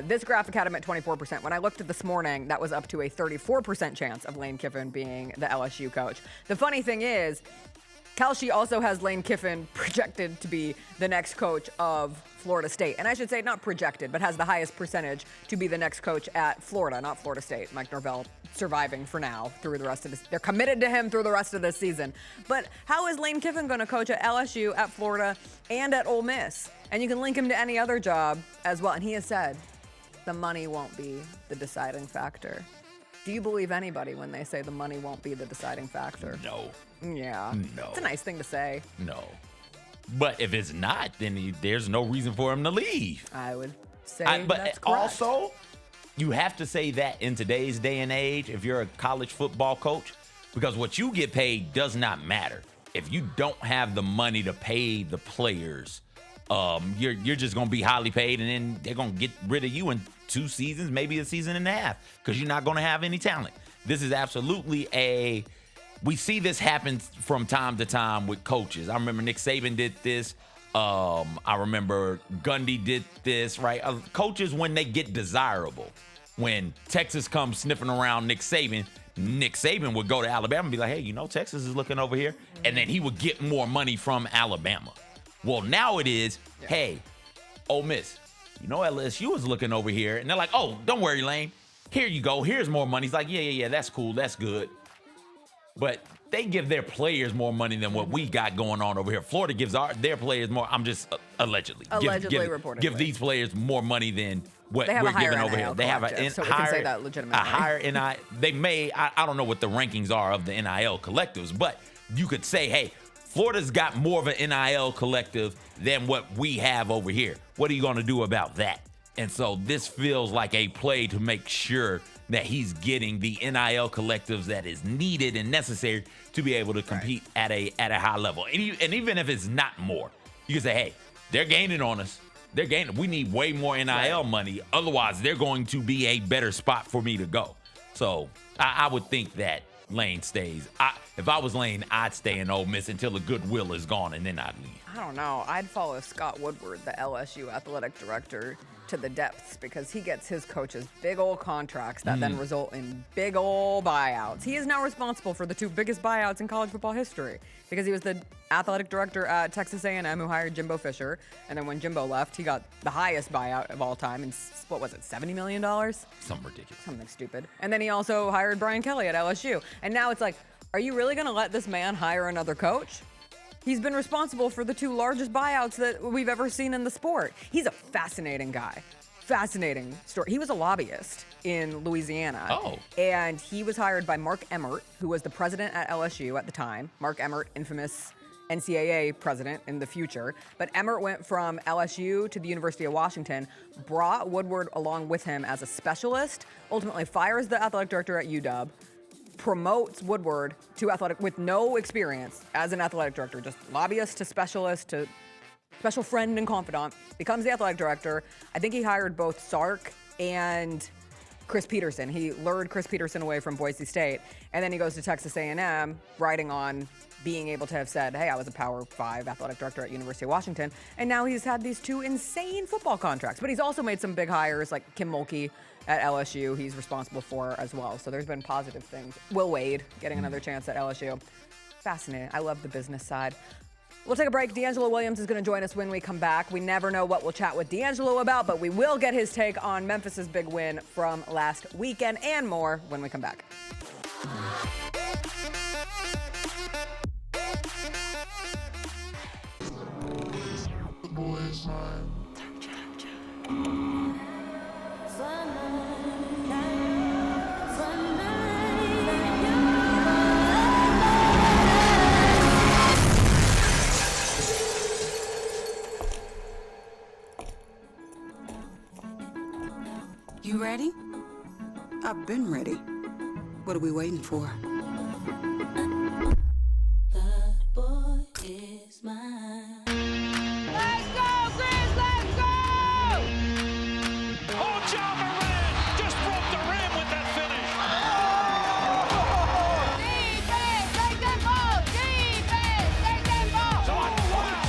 This graphic had him at 24%. When I looked at this morning, that was up to a 34% chance of Lane Kiffin being the LSU coach. The funny thing is, Kalshi also has Lane Kiffin projected to be the next coach of Florida State. And I should say not projected, but has the highest percentage to be the next coach at Florida, not Florida State. Mike Norvell surviving for now through the rest of this. They're committed to him through the rest of this season. But how is Lane Kiffin going to coach at LSU, at Florida, and at Ole Miss? And you can link him to any other job as well. And he has said the money won't be the deciding factor. Do you believe anybody when they say the money won't be the deciding factor? No. Yeah. No. It's a nice thing to say. No. But if it's not, then there's no reason for him to leave. I would say But that's correct. also, you have to say that in today's day and age if you're a college football coach, because what you get paid does not matter. If you don't have the money to pay the players, you're just going to be highly paid, and then they're going to get rid of you in 2 seasons, maybe a season and a half, because you're not going to have any talent. This is absolutely we see this happen from time to time with coaches. I remember Nick Saban did this. I remember Gundy did this, right? Coaches, when they get desirable, when Texas comes sniffing around Nick Saban would go to Alabama and be like, hey, Texas is looking over here. And then he would get more money from Alabama. Well, now it is, hey, Ole Miss, LSU is looking over here. And they're like, oh, don't worry, Lane. Here you go. Here's more money. He's like, yeah, that's cool. That's good. But they give their players more money than what we got going on over here. Florida gives their players more. I'm just allegedly. Reportedly. Give these players more money than what They have we're a higher giving over NIL here. They have so we can say that legitimately. a higher NIL. They may, I don't know what the rankings are of the NIL collectives, but you could say, hey, Florida's got more of an NIL collective than what we have over here. What are you going to do about that? And so this feels like a play to make sure that he's getting the NIL collectives that is needed and necessary to be able to compete at a high level. And even if it's not more, you can say, hey, they're gaining on us. They're gaining. We need way more NIL money. Otherwise, they're going to be a better spot for me to go. So I would think that Lane stays. If I was Lane, I'd stay in Ole Miss until the goodwill is gone, and then I'd leave. I don't know. I'd follow Scott Woodward, the LSU athletic director, to the depths because he gets his coaches big old contracts that then result in big old buyouts. He is now responsible for the 2 biggest buyouts in college football history because he was the athletic director at Texas A&M who hired Jimbo Fisher, and then when Jimbo left, he got the highest buyout of all time, and what was it, $70 million? Something ridiculous. Something stupid. And then he also hired Brian Kelly at LSU, and now it's like, are you really going to let this man hire another coach? He's been responsible for the 2 largest buyouts that we've ever seen in the sport. He's a fascinating guy. Fascinating story. He was a lobbyist in Louisiana. Oh. And he was hired by Mark Emmert, who was the president at LSU at the time. Mark Emmert, infamous NCAA president in the future. But Emmert went from LSU to the University of Washington, brought Woodward along with him as a specialist, ultimately fires the athletic director at UW, promotes Woodward to athletic with no experience as an athletic director, just lobbyist to specialist to special friend and confidant, becomes the athletic director. I think he hired both Sark and Chris Peterson. He lured Chris Peterson away from Boise State, and then he goes to Texas A&M, riding on being able to have said, hey, I was a Power 5 athletic director at University of Washington, and now he's had these 2 insane football contracts. But he's also made some big hires, like Kim Mulkey at LSU, he's responsible for as well. So there's been positive things. Will Wade getting another chance at LSU. Fascinating. I love the business side. We'll take a break. DeAngelo Williams is going to join us when we come back. We never know what we'll chat with DeAngelo about, but we will get his take on Memphis's big win from last weekend and more when we come back. You ready? I've been ready. What are we waiting for? The boy is mine. Let's go, Grizz! Let's go! Oh, John Moran just broke the rim with that finish. Defense, take that ball! Defense, take that ball!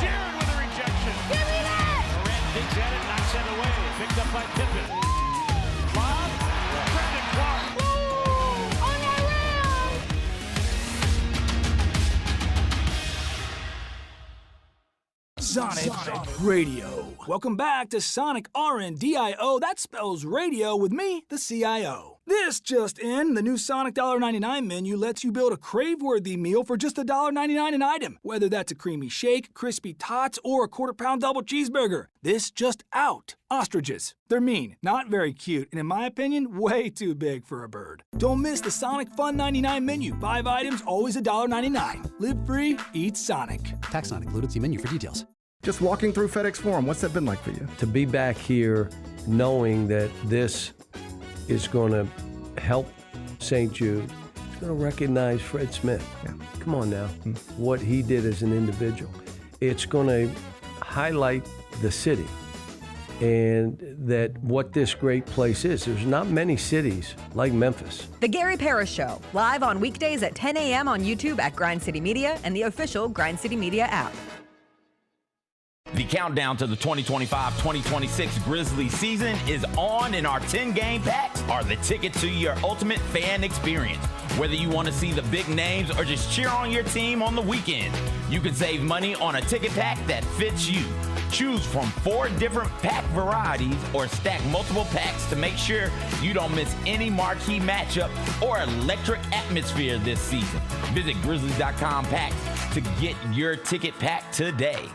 Jared with a rejection. Give me that! Moran digs at it, knocks it away. Picked up by Pippen. Sonic Radio. Welcome back to Sonic RNDIO. That spells radio with me, the CIO. This just in, the new Sonic $1.99 menu lets you build a crave-worthy meal for just $1.99 an item, whether that's a creamy shake, crispy tots, or a quarter-pound double cheeseburger. This just out. Ostriches. They're mean, not very cute, and in my opinion, way too big for a bird. Don't miss the Sonic Fun 99 menu. 5 items, always $1.99. Live free, eat Sonic. Tax not included. See menu for details. Just walking through FedEx Forum, what's that been like for you? To be back here knowing that this is going to help St. Jude, it's going to recognize Fred Smith. Yeah. Come on now, what he did as an individual. It's going to highlight the city and that what this great place is. There's not many cities like Memphis. The Gary Parrish Show, live on weekdays at 10 a.m. on YouTube at Grind City Media and the official Grind City Media app. The countdown to the 2025-2026 Grizzlies season is on, and our 10-game packs are the ticket to your ultimate fan experience. Whether you want to see the big names or just cheer on your team on the weekend, you can save money on a ticket pack that fits you. Choose from 4 different pack varieties or stack multiple packs to make sure you don't miss any marquee matchup or electric atmosphere this season. Visit Grizzlies.com packs to get your ticket pack today.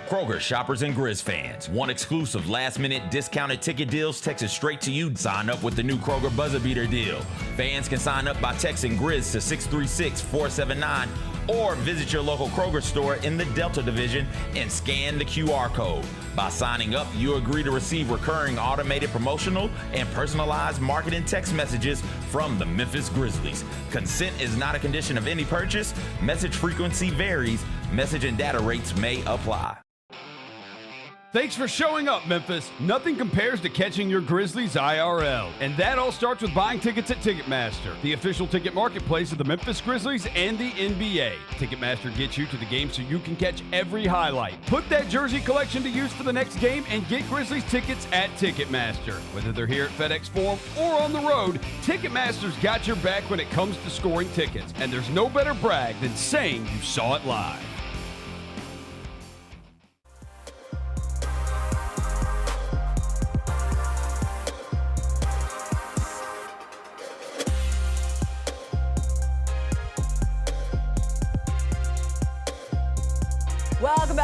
Kroger shoppers and Grizz fans. Want exclusive last-minute discounted ticket deals texted straight to you? Sign up with the new Kroger Buzzer Beater deal. Fans can sign up by texting Grizz to 636-479 or visit your local Kroger store in the Delta Division and scan the QR code. By signing up, you agree to receive recurring automated promotional and personalized marketing text messages from the Memphis Grizzlies. Consent is not a condition of any purchase. Message frequency varies. Message and data rates may apply. Thanks for showing up, Memphis. Nothing compares to catching your Grizzlies IRL. And that all starts with buying tickets at Ticketmaster, the official ticket marketplace of the Memphis Grizzlies and the NBA. Ticketmaster gets you to the game so you can catch every highlight. Put that jersey collection to use for the next game and get Grizzlies tickets at Ticketmaster. Whether they're here at FedEx Forum or on the road, Ticketmaster's got your back when it comes to scoring tickets. And there's no better brag than saying you saw it live.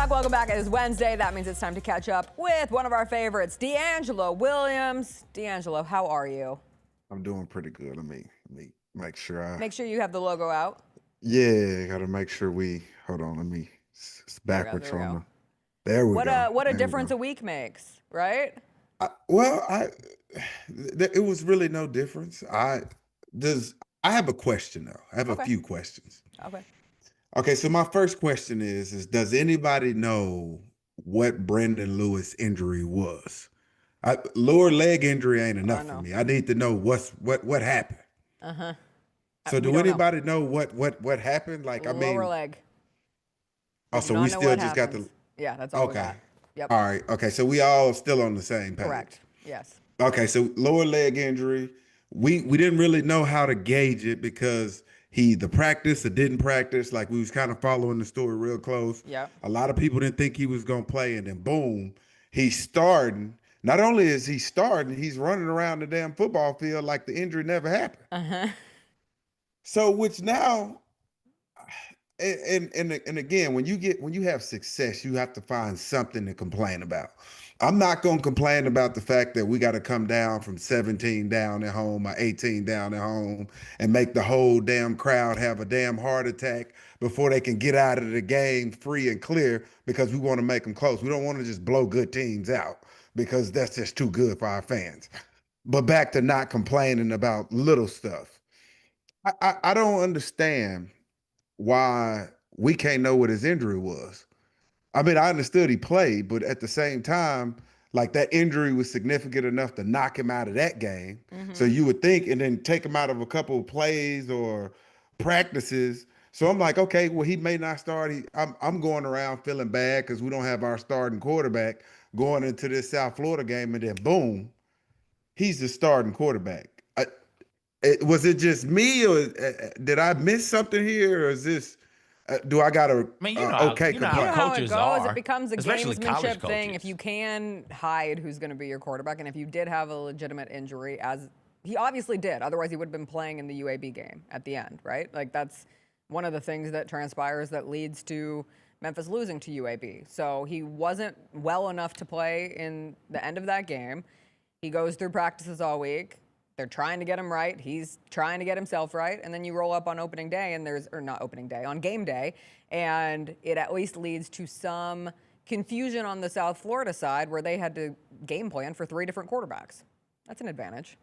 Welcome back. It is Wednesday. That means it's time to catch up with one of our favorites, DeAngelo Williams. DeAngelo, how are you? I'm doing pretty good. Let me make sure Make sure you have the logo out. Yeah, gotta make sure hold on, it's backwards There we on go. there we go. What a There we difference go. a week makes, right? It was really no difference. I have a question though. I have a few questions. Okay. Okay, so my first question is does anybody know what Brandon Lewis injury was? Lower leg injury ain't enough for me. I need to know what happened. Uh-huh. So do anybody know what happened? Like, Lower leg. Oh, so we still just got the. Yeah, that's all we got. Yep. All right. Okay. So we all still on the same page. Correct. Yes. Okay. So lower leg injury. We didn't really know how to gauge it because he either practiced or didn't practice. Like, we was kind of following the story real close. Yeah. A lot of people didn't think he was gonna play, and then boom, he's starting. Not only is he starting, he's running around the damn football field like the injury never happened. Uh-huh. So, which now, and again, when you have success, you have to find something to complain about. I'm not going to complain about the fact that we got to come down from 17 down at home or 18 down at home and make the whole damn crowd have a damn heart attack before they can get out of the game free and clear because we want to make them close. We don't want to just blow good teams out because that's just too good for our fans. But back to not complaining about little stuff. I don't understand why we can't know what his injury was. I mean, I understood he played, but at the same time, like, that injury was significant enough to knock him out of that game. So you would think, and then take him out of a couple of plays or practices. So I'm like, okay, well, he may not start. I'm going around feeling bad because we don't have our starting quarterback going into this South Florida game, and then boom, he's the starting quarterback. Was it just me, or did I miss something here, or is this? Do I got to okay? You know how it goes. It becomes a especially gamesmanship thing. If you can hide who's going to be your quarterback, and if you did have a legitimate injury, as he obviously did, otherwise he would have been playing in the UAB game at the end, right? Like, that's one of the things that transpires that leads to Memphis losing to UAB. So he wasn't well enough to play in the end of that game. He goes through practices all week. They're trying to get him right. He's trying to get himself right. And then you roll up on opening day on game day, and it at least leads to some confusion on the South Florida side where they had to game plan for 3 different quarterbacks. That's an advantage.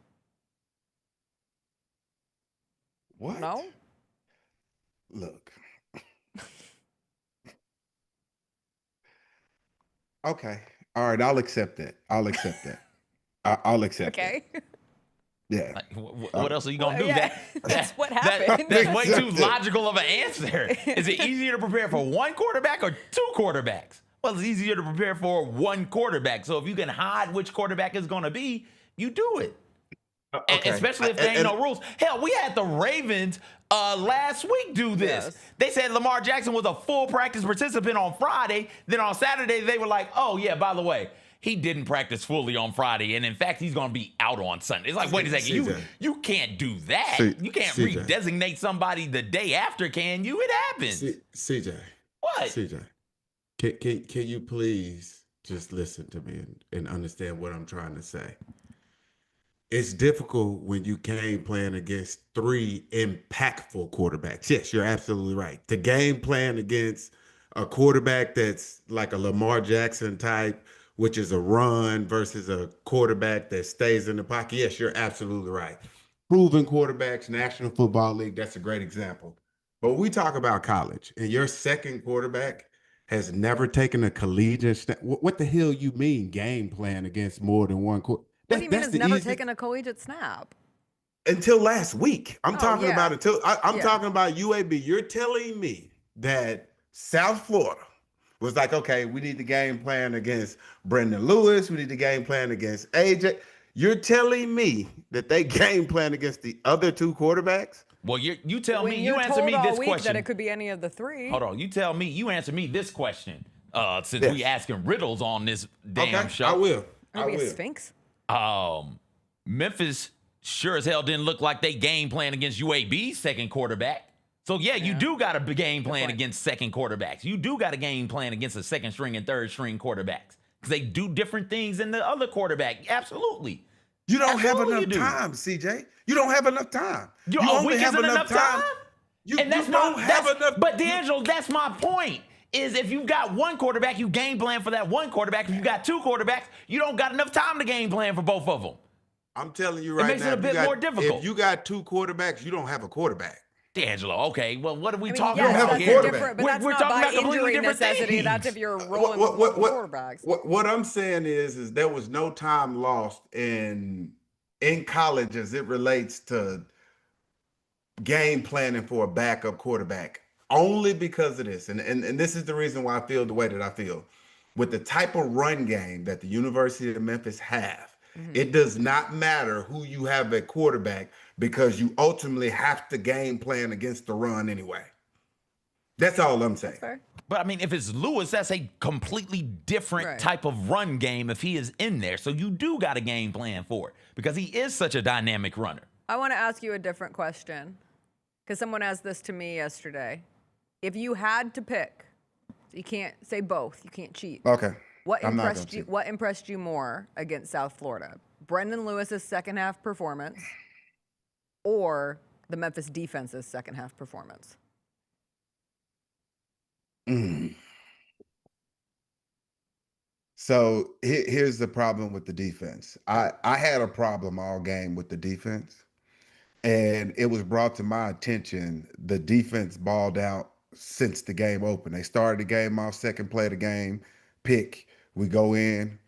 What? No? Look. Okay. All right. I'll accept that. I'll accept that. Okay. Yeah. Like, what else are you gonna do? Yeah. That's what happened. That's way too logical of an answer. Is it easier to prepare for one quarterback or 2 quarterbacks? Well, it's easier to prepare for one quarterback. So if you can hide which quarterback is gonna be, you do it. Okay. And especially if there ain't no rules. Hell, we had the Ravens last week do this. Yes. They said Lamar Jackson was a full practice participant on Friday. Then on Saturday, they were like, oh, yeah, by the way, he didn't practice fully on Friday. And in fact, he's going to be out on Sunday. It's like, wait a second, you can't do that. You can't redesignate somebody the day after, can you? It happens. CJ. What? CJ, can you please just listen to me and understand what I'm trying to say? It's difficult when you came playing against 3 impactful quarterbacks. Yes, you're absolutely right. The game plan against a quarterback that's like a Lamar Jackson type, which is a run, versus a quarterback that stays in the pocket. Yes, you're absolutely right. Proven quarterbacks, National Football League, that's a great example. But when we talk about college, and your second quarterback has never taken a collegiate snap, what the hell you mean game plan against more than one quarterback? What do you mean it's never taken a collegiate snap? Until last week. I'm talking yeah. about I'm talking about UAB. You're telling me that South Florida was like, okay, we need the game plan against Brendan Lewis. We need the game plan against AJ. You're telling me that they game plan against the other 2 quarterbacks? Well, you tell me. You're You answer told me all this week question. that it could be any of the 3. Hold on. You tell me. You answer me this question. Since we asking riddles on this damn show. I will. Maybe a Sphinx? Memphis sure as hell didn't look like they game plan against UAB's second quarterback. So yeah, you do got a game plan against second quarterbacks. You do got a game plan against a second string and third string quarterbacks because they do different things than the other quarterback. Absolutely. You don't have Absolutely enough time, CJ. You don't have enough time. You only have enough time. And that's don't have enough. But DeAngelo, that's my point. Is if you got one quarterback, you game plan for that one quarterback. If you got two quarterbacks, you don't got enough time to game plan for both of them. I'm telling you right now. It makes it a bit more difficult. If you got two quarterbacks, you don't have a quarterback. DeAngelo, okay. Well, what are we talking about? About here? Different, but that's we're not talking by about completely injury different necessity. things. That's if you're rolling with quarterbacks. What I'm saying is there was no time lost in college as it relates to game planning for a backup quarterback. Only because of this. And this is the reason why I feel the way that I feel. With the type of run game that the University of Memphis have, it does not matter who you have at quarterback because you ultimately have to game plan against the run anyway. That's all I'm saying. But I mean, if it's Lewis, that's a completely different type of run game if he is in there. So you do got a game plan for it because he is such a dynamic runner. I want to ask you a different question because someone asked this to me yesterday. If you had to pick, you can't say both. You can't cheat. Okay. What impressed you more against South Florida? Brendan Lewis's second half performance or the Memphis defense's second half performance? So here's the problem with the defense. I had a problem all game with the defense, and it was brought to my attention the defense balled out since the game opened. They started the game off, second play of the game, pick, we go in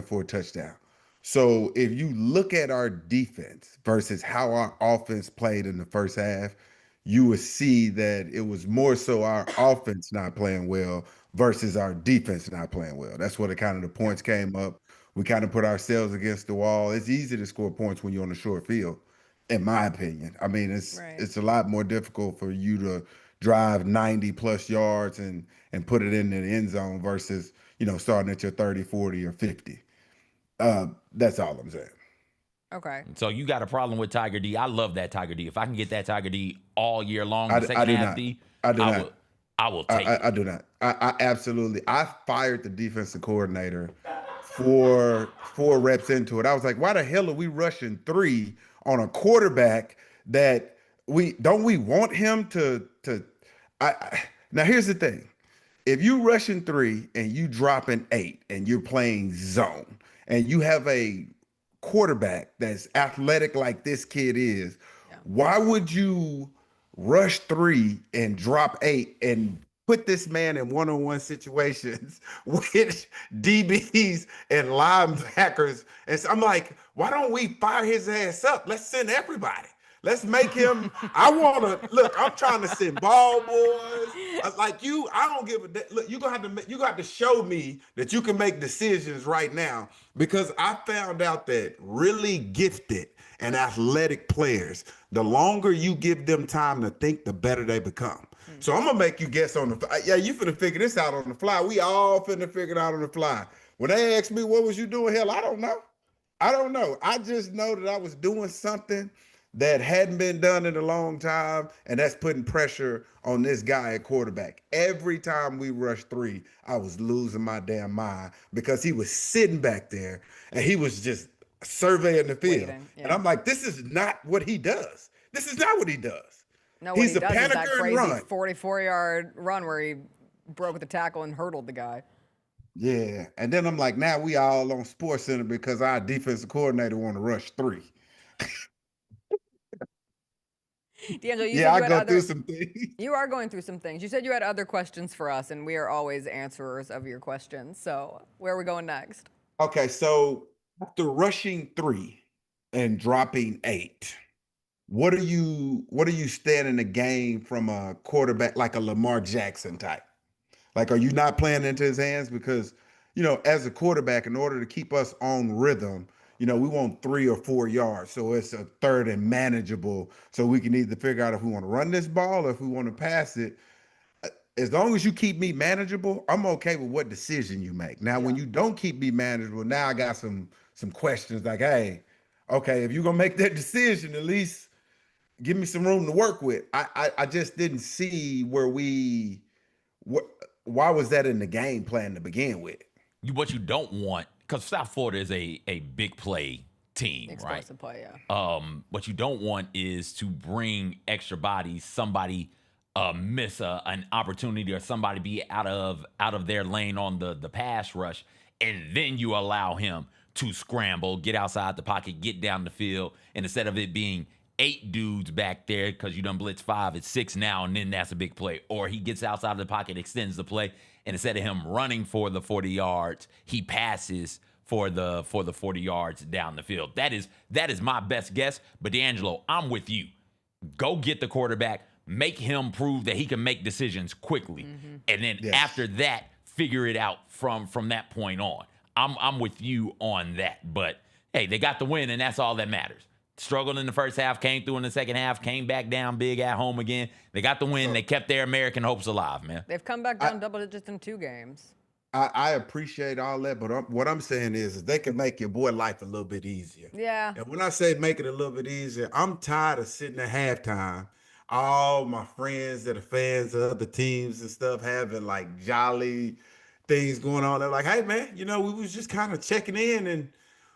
for a touchdown. So if you look at our defense versus how our offense played in the first half, you would see that it was more so our offense not playing well versus our defense not playing well. That's where the points came up. We kind of put ourselves against the wall. It's easy to score points when you're on a short field, in my opinion. I mean, it's a lot more difficult for you to drive 90 plus yards and put it in the end zone versus, starting at your 30, 40, or 50. That's all I'm saying. Okay. So you got a problem with Tiger D. I love that Tiger D. If I can get that Tiger D all year long, I the do second half not. D, I do not. I will take it. I do not. I absolutely. I fired the defensive coordinator 4 reps into it. I was like, why the hell are we rushing 3 on a quarterback that we want him to now here's the thing. If you rushing 3 and you dropping 8 and you're playing zone and you have a quarterback that's athletic like this kid is, why would you rush 3 and drop 8 and put this man in one-on-one situations with DBs and linebackers? And so I'm like, why don't we fire his ass up? Let's send everybody. Let's make him. I'm trying to send ball boys. I don't give a look. You're gonna have to show me that you can make decisions right now, because I found out that really gifted and athletic players, the longer you give them time to think, the better they become. So I'm gonna make you guess on the fly. Yeah, you finna figure this out on the fly. We all finna figure it out on the fly. When they ask me what was you doing, hell, I don't know. I just know that I was doing something that hadn't been done in a long time, and that's putting pressure on this guy at quarterback. Every time we rushed 3, I was losing my damn mind because he was sitting back there and he was just surveying the field. And I'm like, this is not what he does. This is not what he does. No, what he does is that crazy 44-yard run where he broke the tackle and hurdled the guy. Yeah, and then I'm like, now we all on Sports Center because our defensive coordinator want to rush 3. DeAngelo, I go through some things. You are going through some things. You said you had other questions for us, and we are always answerers of your questions. So where are we going next? Okay, so after rushing 3 and dropping 8, what are you standing the game from a quarterback like a Lamar Jackson type? Like, are you not playing into his hands? Because, as a quarterback, in order to keep us on rhythm, we want 3 or 4 yards. So it's a third and manageable. So we can either figure out if we want to run this ball or if we want to pass it. As long as you keep me manageable, I'm okay with what decision you make. Now, when you don't keep me manageable, now I got some questions like, hey, okay, if you're going to make that decision, at least give me some room to work with. I just didn't see why was that in the game plan to begin with? What you don't want, because South Florida is a big play team, Explosive right? play, yeah. What you don't want is to bring extra bodies, somebody miss an opportunity, or somebody be out of their lane on the pass rush, and then you allow him to scramble, get outside the pocket, get down the field, and instead of it being 8 dudes back there because you done blitz 5, it's 6 now, and then that's a big play. Or he gets outside of the pocket, extends the play, and instead of him running for the 40 yards, he passes for the 40 yards down the field. That is my best guess. But DeAngelo, I'm with you. Go get the quarterback, make him prove that he can make decisions quickly, and then after that, figure it out from that point on. I'm with you on that. But hey, they got the win, and that's all that matters. Struggled in the first half, came through in the second half, came back down big at home again. They got the win. They kept their American hopes alive, man. They've come back down double digits in 2 games. I appreciate all that, but what I'm saying is they can make your boy life a little bit easier. Yeah. And when I say make it a little bit easier, I'm tired of sitting at halftime, all my friends that are fans of other teams and stuff having like jolly things going on. They're like, hey man, we was just kind of checking in, and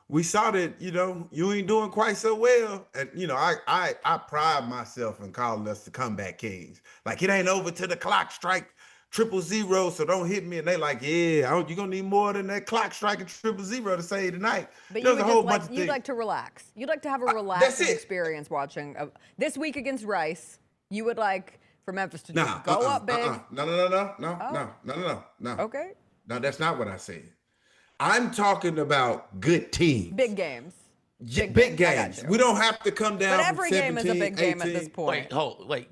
we saw that, you ain't doing quite so well. And, I pride myself in calling us the comeback kings. Like, it ain't over till the clock strike 000, so don't hit me. And they like, yeah, you're going to need more than that clock striking 000 to save tonight. But There's a whole bunch of you'd things. like to relax. You'd like to have a relaxing experience watching. This week against Rice, you would like for Memphis to just go up big. No. Okay. No, that's not what I said. I'm talking about good teams. Big games. Big games. We don't have to come down. But every game is a big game at this 18. point.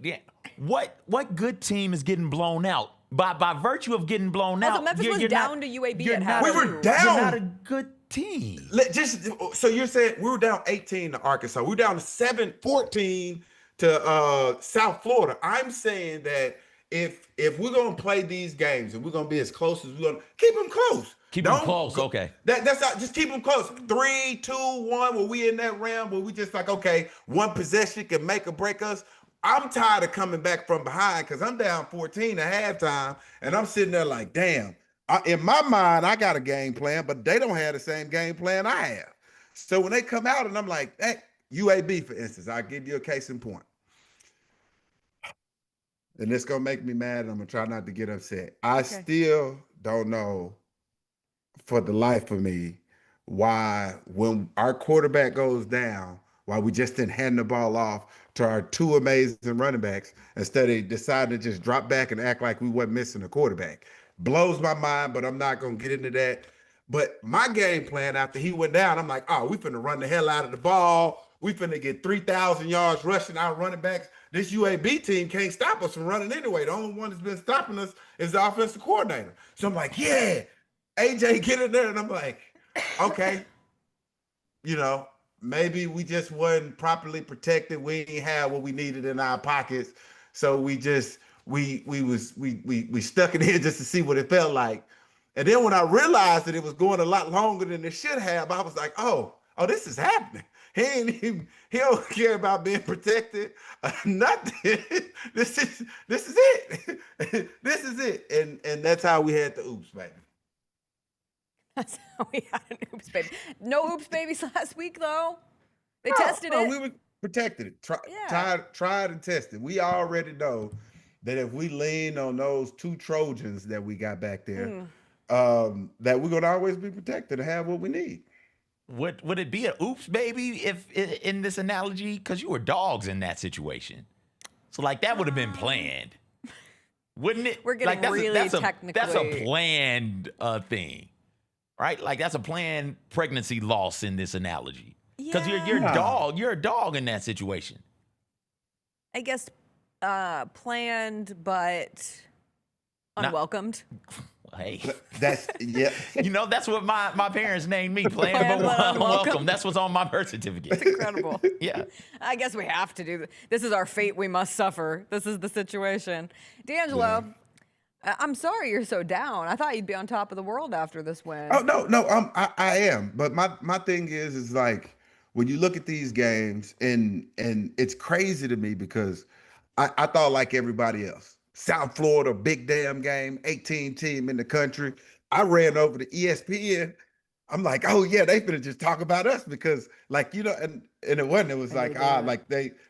Yeah. What good team is getting blown out? By virtue of getting blown out, Memphis was down to UAB at half. We were down. You're not a good team. So you're saying we were down 18 to Arkansas. We were down 14 to South Florida. I'm saying that if we're gonna play these games and we're gonna be as close as we're gonna keep them close. Keep them close, okay. That's not, just keep them close. 3, 2, 1, where we in that realm where we just like, okay, one possession can make or break us. I'm tired of coming back from behind because I'm down 14 at halftime, and I'm sitting there like, damn. In my mind, I got a game plan, but they don't have the same game plan I have. So when they come out and I'm like, hey, UAB, for instance, I'll give you a case in point. And it's going to make me mad, and I'm going to try not to get upset. I still don't know for the life of me why when our quarterback goes down, why we just didn't hand the ball off to our 2 amazing running backs instead of deciding to just drop back and act like we wasn't missing a quarterback. Blows my mind, but I'm not going to get into that. But my game plan after he went down, I'm like, we finna run the hell out of the ball. We finna get 3,000 yards rushing our running backs. This UAB team can't stop us from running anyway. The only one that's been stopping us is the offensive coordinator. So I'm like, yeah, AJ, get in there. And I'm like, okay, maybe we just wasn't properly protected. We didn't have what we needed in our pockets. So we stuck it in just to see what it felt like. And then when I realized that it was going a lot longer than it should have, I was like, oh, this is happening. He don't care about being protected. Nothing. This is it. This is it. And that's how we had the oops, baby. That's how we had an oops baby. No oops babies last week though. They tested it. We were protected. Tried and tested. We already know that if we lean on those 2 Trojans that we got back there, that we're gonna always be protected and have what we need. Would it be an oops baby if in this analogy? Because you were dogs in that situation. So like that would have been planned. Wouldn't it? We're getting technically. That's a planned thing. Right? Like that's a planned pregnancy loss in this analogy. Because you're a dog in that situation. I guess planned but unwelcomed. Hey. That's that's what my parents named me, planned but unwelcome. That's what's on my birth certificate. It's incredible. Yeah. I guess we have to do this. This is our fate we must suffer. This is the situation. DeAngelo, I'm sorry you're so down. I thought you'd be on top of the world after this win. Oh no, I am. But my thing is like when you look at these games, and it's crazy to me because I thought like everybody else, South Florida, big damn game, 18 team in the country. I ran over to ESPN. I'm like, oh yeah, they finna just talk about us because like, you know, and it wasn't, it was like,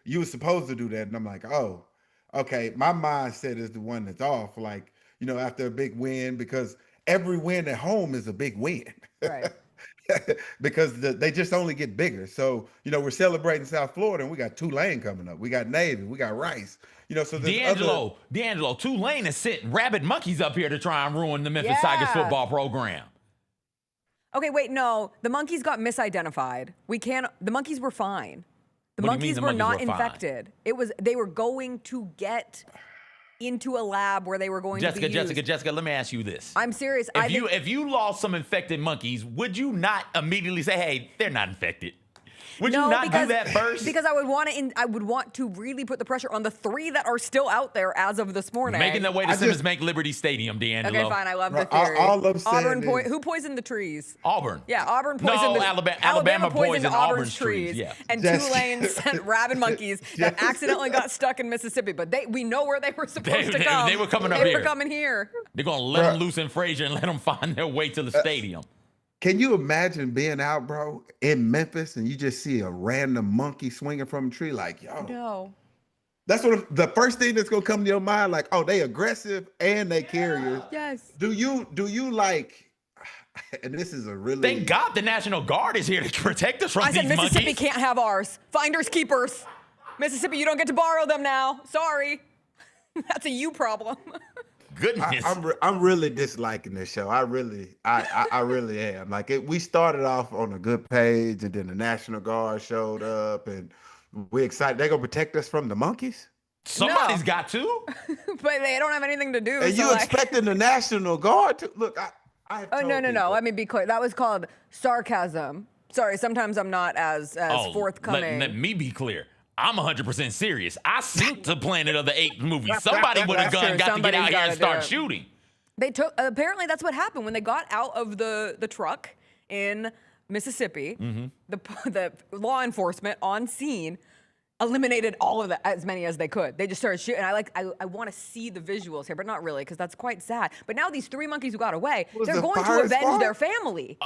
you were supposed to do that. And I'm like, oh, okay. My mindset is the one that's off, like, you know, after a big win, because every win at home is a big win. Right. Because they just only get bigger. So, you know, we're celebrating South Florida and we got Tulane coming up. We got Navy, we got Rice. You know, so DeAngelo, Tulane is sent rabid monkeys up here to try and ruin the Memphis Tigers football program. Okay, wait, no. The monkeys got misidentified. The monkeys were fine. The monkeys were not infected. They were going to get into a lab where they were going to be used. Jessica, let me ask you this. I'm serious. If you lost some infected monkeys, would you not immediately say, hey, they're not infected? Would you not do that first? Because I would want to really put the pressure on the 3 that are still out there as of this morning. Making their way to Simmons Bank Liberty Stadium, DeAngelo. Okay, fine. I love the theory. Who poisoned the trees? Auburn. Yeah, Auburn poisoned Alabama poisoned Auburn's trees. Yeah. And Tulane sent rabid monkeys that accidentally got stuck in Mississippi. But we know where they were supposed to come. They were coming up here. They were coming here. They're going to let them loose in Frazier and let them find their way to the stadium. Can you imagine being out, bro, in Memphis and you just see a random monkey swinging from a tree? Like, yo. No. That's what the first thing that's gonna come to your mind, like, oh, they aggressive and they carriers. Yes. Do you like? And this is a really. Thank God the National Guard is here to protect us from these monkeys. Mississippi can't have ours. Finders keepers. Mississippi, you don't get to borrow them now. Sorry. That's a you problem. Goodness. I'm really disliking this show. I really am. Like we started off on a good page, and then the National Guard showed up, and we're excited. They're gonna protect us from the monkeys. Somebody's got to. But they don't have anything to do. And you expecting the National Guard to look? No. Let me be clear. That was called sarcasm. Sorry, sometimes I'm not as forthcoming. Let me be clear. I'm 100% serious. I seen the Planet of the Apes movie. Somebody with a gun got to get out here and start shooting. Apparently that's what happened when they got out of the truck in Mississippi. Mm-hmm. The law enforcement on scene eliminated all of as many as they could. They just started shooting. I want to see the visuals here, but not really, because that's quite sad. But now these 3 monkeys who got away, they're going to avenge their family.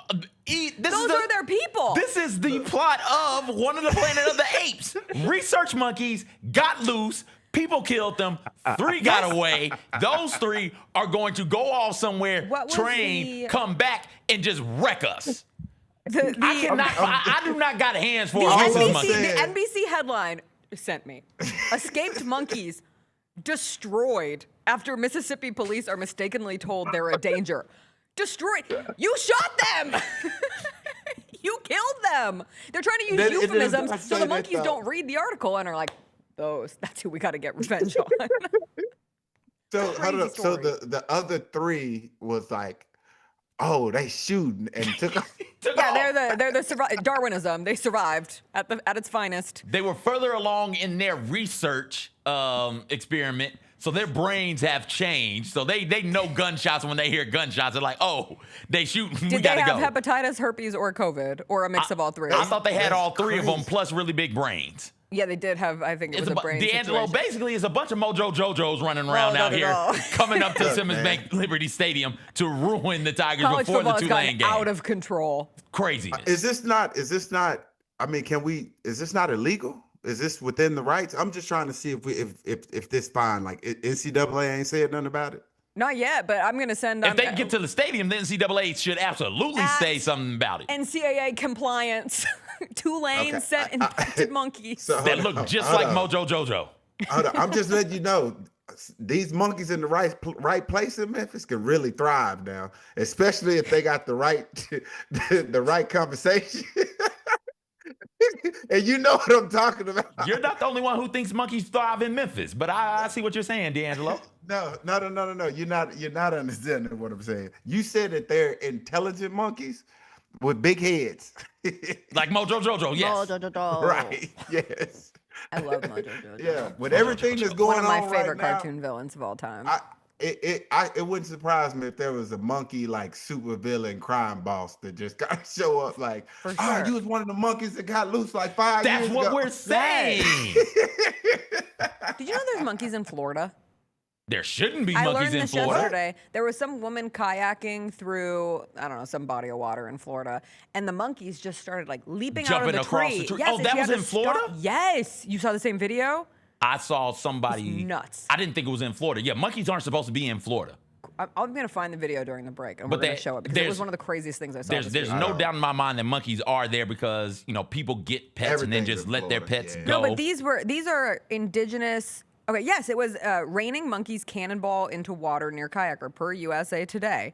Those are their people. This is the plot of one of the Planet of the Apes. Research monkeys got loose. People killed them. 3 got away. Those 3 are going to go off somewhere, train, come back, and just wreck us. I do not got hands for all those monkeys. The NBC headline sent me. Escaped monkeys destroyed after Mississippi police are mistakenly told they're a danger. Destroyed. You shot them. You killed them. They're trying to use euphemisms so the monkeys don't read the article and are like, that's who we got to get revenge on. So hold up. So the other 3 was like, oh, they shooting and took off. They're the Darwinism. They survived at its finest. They were further along in their research experiment, so their brains have changed. So they know gunshots when they hear gunshots. They're like, oh, they shoot. We gotta go. Did they have hepatitis, herpes, or COVID, or a mix of all 3? I thought they had all 3 of them, plus really big brains. Yeah, they did have, I think it was a brain DeAngelo, basically, is a bunch of Mojo Jojos running around out here, coming up to Simmons Bank Liberty Stadium to ruin the Tigers before the Tulane game. Out of control. Craziness. Is this not, I mean, is this not illegal? Is this within the rights? I'm just trying to see if this fine, like NCAA ain't said nothing about it. Not yet, but I'm going to send them. If they get to the stadium, the NCAA should absolutely say something about it. NCAA compliance. Tulane sent infected monkeys. That look just like Mojo Jojo. I'm just letting you know, these monkeys in the right place in Memphis can really thrive now, especially if they got the right conversation. And you know what I'm talking about. You're not the only one who thinks monkeys thrive in Memphis, but I see what you're saying, DeAngelo. No. You're not understanding what I'm saying. You said that they're intelligent monkeys with big heads. Like Mojo Jojo, yes. Mojo Jojo. Right, yes. I love Mojo Jojo. Yeah, with everything that's going on One of my favorite right now, cartoon villains of all time. it wouldn't surprise me if there was a monkey like super villain crime boss that just got to show up like, For oh, sure. you was one of the monkeys that got loose like 5 years That's ago. what we're saying. Did you know there's monkeys in Florida? There shouldn't be I monkeys learned in this Florida. yesterday. There was some woman kayaking through, I don't know, some body of water in Florida, and the monkeys just started like leaping out Jumping of the across tree. the tree. Yes, Oh, and that she had was to in Florida? stop. Yes, you saw the same video. I saw somebody. It's nuts. I didn't think it was in Florida. Yeah, monkeys aren't supposed to be in Florida. I'm gonna find the video during the break, and But we're gonna they- show it because it there's- was one of the craziest things I saw. There's this week. no doubt in my mind that monkeys are there because people get pets and then Everything's just in let their Florida, pets yeah. go. No, but these are indigenous. Okay, yes, it was raining monkeys cannonball into water near kayaker per USA Today.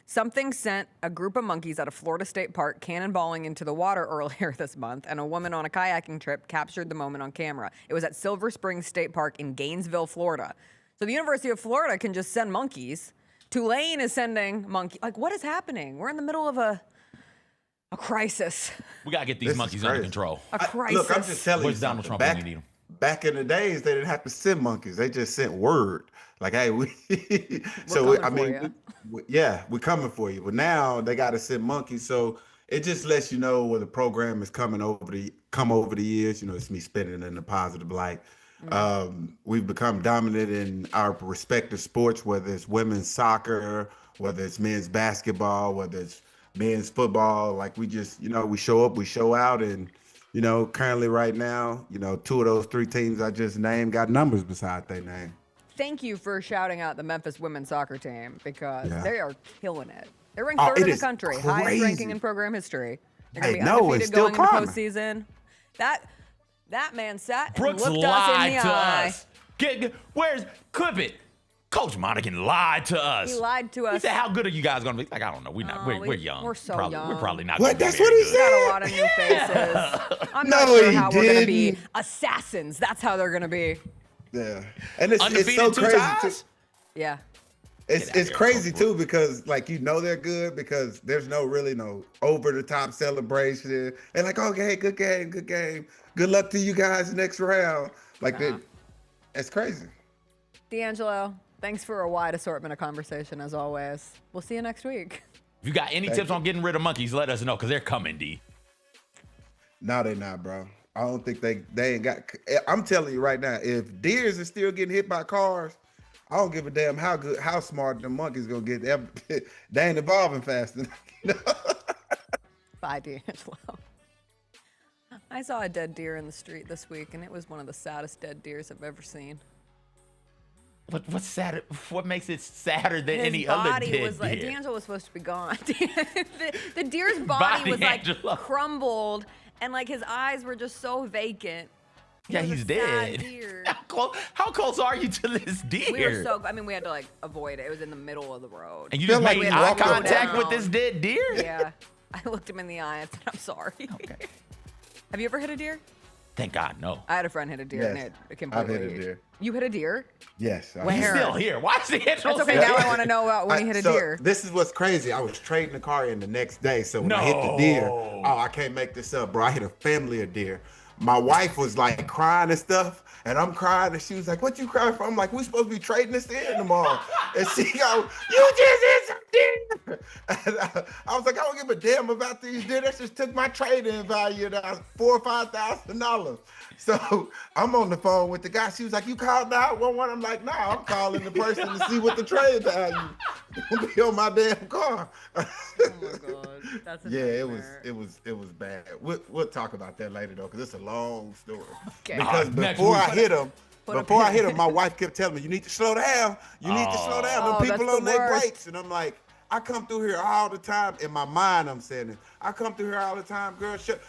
Something sent a group of monkeys at a Florida state park cannonballing into the water earlier this month, and a woman on a kayaking trip captured the moment on camera. It was at Silver Springs State Park in Gainesville, Florida. So the University of Florida can just send monkeys. Tulane is sending monkeys. Like, what is happening? We're in the middle of a crisis. We gotta get these This is monkeys under crazy. control. A crisis. Look, I'm just telling Where's you Donald something. Trump when we need him? Back in the days, they didn't have to send monkeys. They just sent word. Like, hey, we. coming for we're coming for you. But now they got to send monkeys. So it just lets you know where the program is coming over the years. It's me spinning in a positive light. We've become dominant in our respective sports, whether it's women's soccer, whether it's men's basketball, whether it's men's football. Like we just, we show up, we show out, and currently right now, 2 of those 3 teams I just named got numbers beside their name. Thank you for shouting out the Memphis women's soccer team because Yeah. they are killing it. They're ranked Oh, third it in the is country, highest crazy. ranking in program history. They're gonna Hey, be no, undefeated it's still going into climbing. postseason. That man sat and Brooks looked us in lied the to eye. us. Where's Clip it? Coach Monaghan lied to us. He lied to us. He said, "How good are you guys gonna be?" Like, I don't know. We're not. We're young. we're so probably, young. We're probably not. What? Gonna be That's what very he good. Got a lot of new faces. I'm not No, sure he how we're gonna be didn't. assassins. That's how they're gonna be. Yeah, and it's Undefeated so 2 crazy. times? Yeah. It's crazy too because they're good because there's no over the top celebration and like, okay, good game, good luck to you guys next round. It's crazy. DeAngelo, thanks for a wide assortment of conversation as always. We'll see you next week. If you got any Thank tips you. on getting rid of monkeys, let us know because they're coming, D. No, they're not, bro. I don't think they ain't got. I'm telling you right now, if deers are still getting hit by cars, I don't give a damn how smart the monkeys gonna get. They ain't evolving fast enough. Bye, DeAngelo. I saw a dead deer in the street this week, and it was one of the saddest dead deers I've ever seen. What's sad? What makes it sadder than His any other body dead was like, deer? DeAngelo was supposed to be gone. the deer's body was like DeAngelo. crumbled, and like his eyes were just so vacant. Yeah, was he's a sad dead. deer. How close are you to this deer? We were so. I mean, we had to like avoid it. It was in the middle of the road. And you just like made we eye walked up contact with down. this dead deer? Yeah, I looked him in the eye and said, "I'm sorry." Okay. Have you ever hit a deer? Thank God, no. I had a friend hit a deer, and Yes, it completely. I've hit a deer. You hit a deer? Yes. Where? He's still here. Why is the intro? That's okay. Now I want to know about when you hit a So, deer. This is what's crazy. I was trading the car in the next day. So when I hit the deer, I can't make this up, bro. I hit a family of deer. My wife was like crying and stuff, and I'm crying, and she was like, "What you crying for?" I'm like, "We supposed to be trading this in tomorrow." And she go, "You just hit some deer." And I was like, "I don't give a damn about these deer. That just took my trade-in value down $4,000 or $5,000." So I'm on the phone with the guy. She was like, "You called 911?" I'm like, "Nah, I'm calling the person to see what the trade value will be on my damn car." Oh my God, that's a Yeah, nightmare. it was bad. We'll talk about that later though, because it's a long story. Okay. Because Next before week. I hit him, put a before I pin- hit him, my wife kept telling me, "You need to slow down. You need to slow down. Oh, Them people that's on the their worst. brakes." And I'm like, I come through here all the time. In my mind, I'm saying this. I come through here all the time, girl. Shut.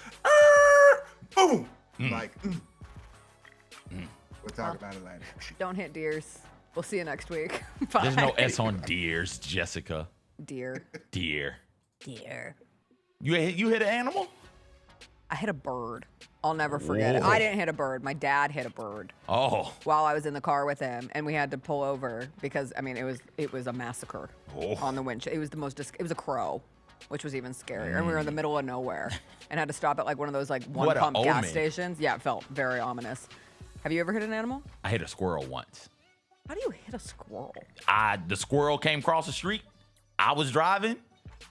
Boom. Like. We'll talk about it later. Don't hit deers. We'll see you next week. Bye. There's no S on deers, Jessica. Deer. Deer. Deer. You hit an animal? I hit a bird. I'll never forget it. Whoa. I didn't hit a bird. My dad hit a bird Oh. while I was in the car with him, and we had to pull over because I mean it was a massacre Oh. on the windshield. It was it was a crow, which was even scarier. And we were in the middle of nowhere and had to stop at like one of those like one What a pump gas omen. stations. Yeah, it felt very ominous. Have you ever hit an animal? I hit a squirrel once. How do you hit a squirrel? The squirrel came across the street. I was driving.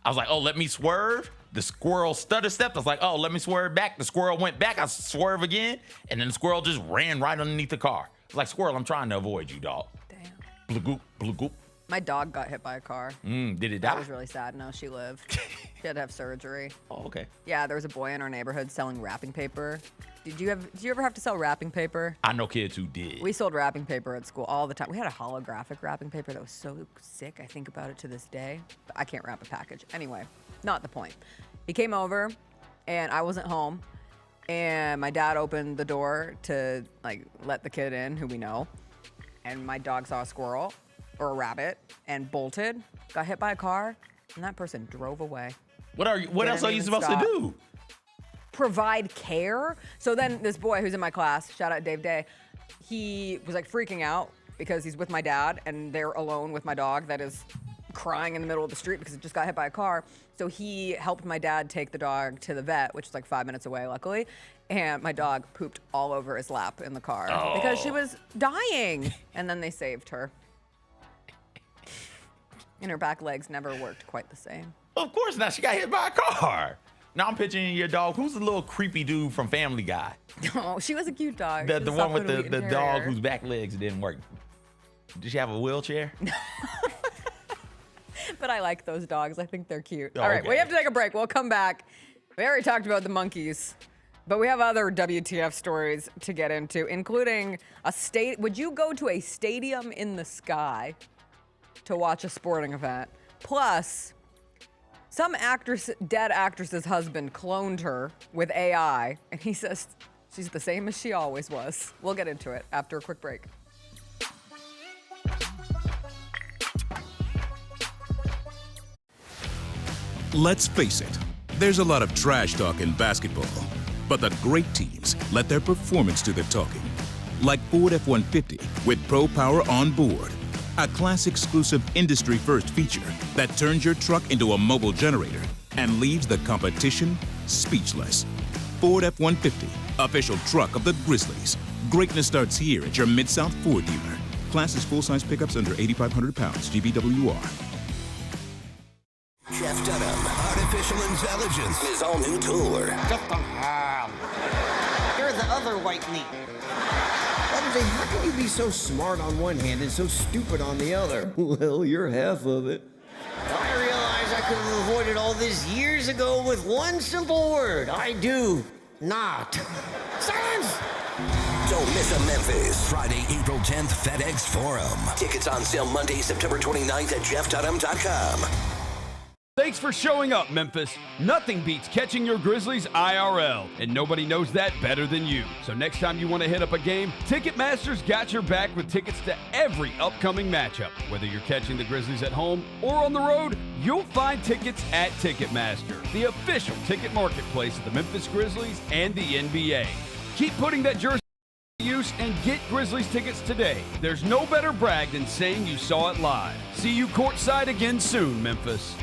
I was like, oh, let me swerve. The squirrel stutter stepped. I was like, oh, let me swerve back. The squirrel went back. I swerve again. And then the squirrel just ran right underneath the car. I was like, squirrel, I'm trying to avoid you, dog. Damn. Blue goop, blue goop. My dog got hit by a car. Did it die? That was really sad. No, she lived. She had to have surgery. Oh, okay. Yeah, there was a boy in our neighborhood selling wrapping paper. Did you ever have to sell wrapping paper? I know kids who did. We sold wrapping paper at school all the time. We had a holographic wrapping paper that was so sick. I think about it to this day. But I can't wrap a package. Anyway, not the point. He came over, and I wasn't home. And my dad opened the door to like let the kid in, who we know. And my dog saw a squirrel or a rabbit and bolted, got hit by a car, and that person drove away. What else are you supposed to do? Provide care. So then this boy who's in my class, shout out Dave Day, he was like freaking out because he's with my dad and they're alone with my dog that is crying in the middle of the street because it just got hit by a car. So he helped my dad take the dog to the vet, which is like 5 minutes away, luckily. And my dog pooped all over his lap in the car because she was dying. And then they saved her. And her back legs never worked quite the same. Of course not. She got hit by a car. Now I'm picturing your dog. Who's the little creepy dude from Family Guy? Oh, she was a cute dog. The one with the dog whose back legs didn't work. Did she have a wheelchair? But I like those dogs. I think they're cute. All right, we have to take a break. We'll come back. We already talked about the monkeys, but we have other WTF stories to get into, including a state. Would you go to a stadium in the sky to watch a sporting event? Plus, some dead actress's husband cloned her with AI, and he says she's the same as she always was. We'll get into it after a quick break. Let's face it, there's a lot of trash talk in basketball, but the great teams let their performance do the talking. Like Ford F-150 with Pro Power on board, a class-exclusive industry-first feature that turns your truck into a mobile generator and leaves the competition speechless. Ford F-150, official truck of the Grizzlies. Greatness starts here at your Mid-South Ford dealer. Class is full-size pickups under 8,500 pounds, GVWR. Jeff Dunham, Artificial Intelligence, his all-new tour. Just a hand. You're the other white meat. Ramsey, how can you be so smart on one hand and so stupid on the other? Well, you're half of it. I realize I could have avoided all this years ago with one simple word. I do not. Silence! Don't miss a Memphis. Friday, April 10th, FedEx Forum. Tickets on sale Monday, September 29th at jeffdunham.com. Thanks for showing up, Memphis. Nothing beats catching your Grizzlies IRL, and nobody knows that better than you. So next time you want to hit up a game, Ticketmaster's got your back with tickets to every upcoming matchup. Whether you're catching the Grizzlies at home or on the road, you'll find tickets at Ticketmaster, the official ticket marketplace of the Memphis Grizzlies and the NBA. Keep putting that jersey to use and get Grizzlies tickets today. There's no better brag than saying you saw it live. See you courtside again soon, Memphis.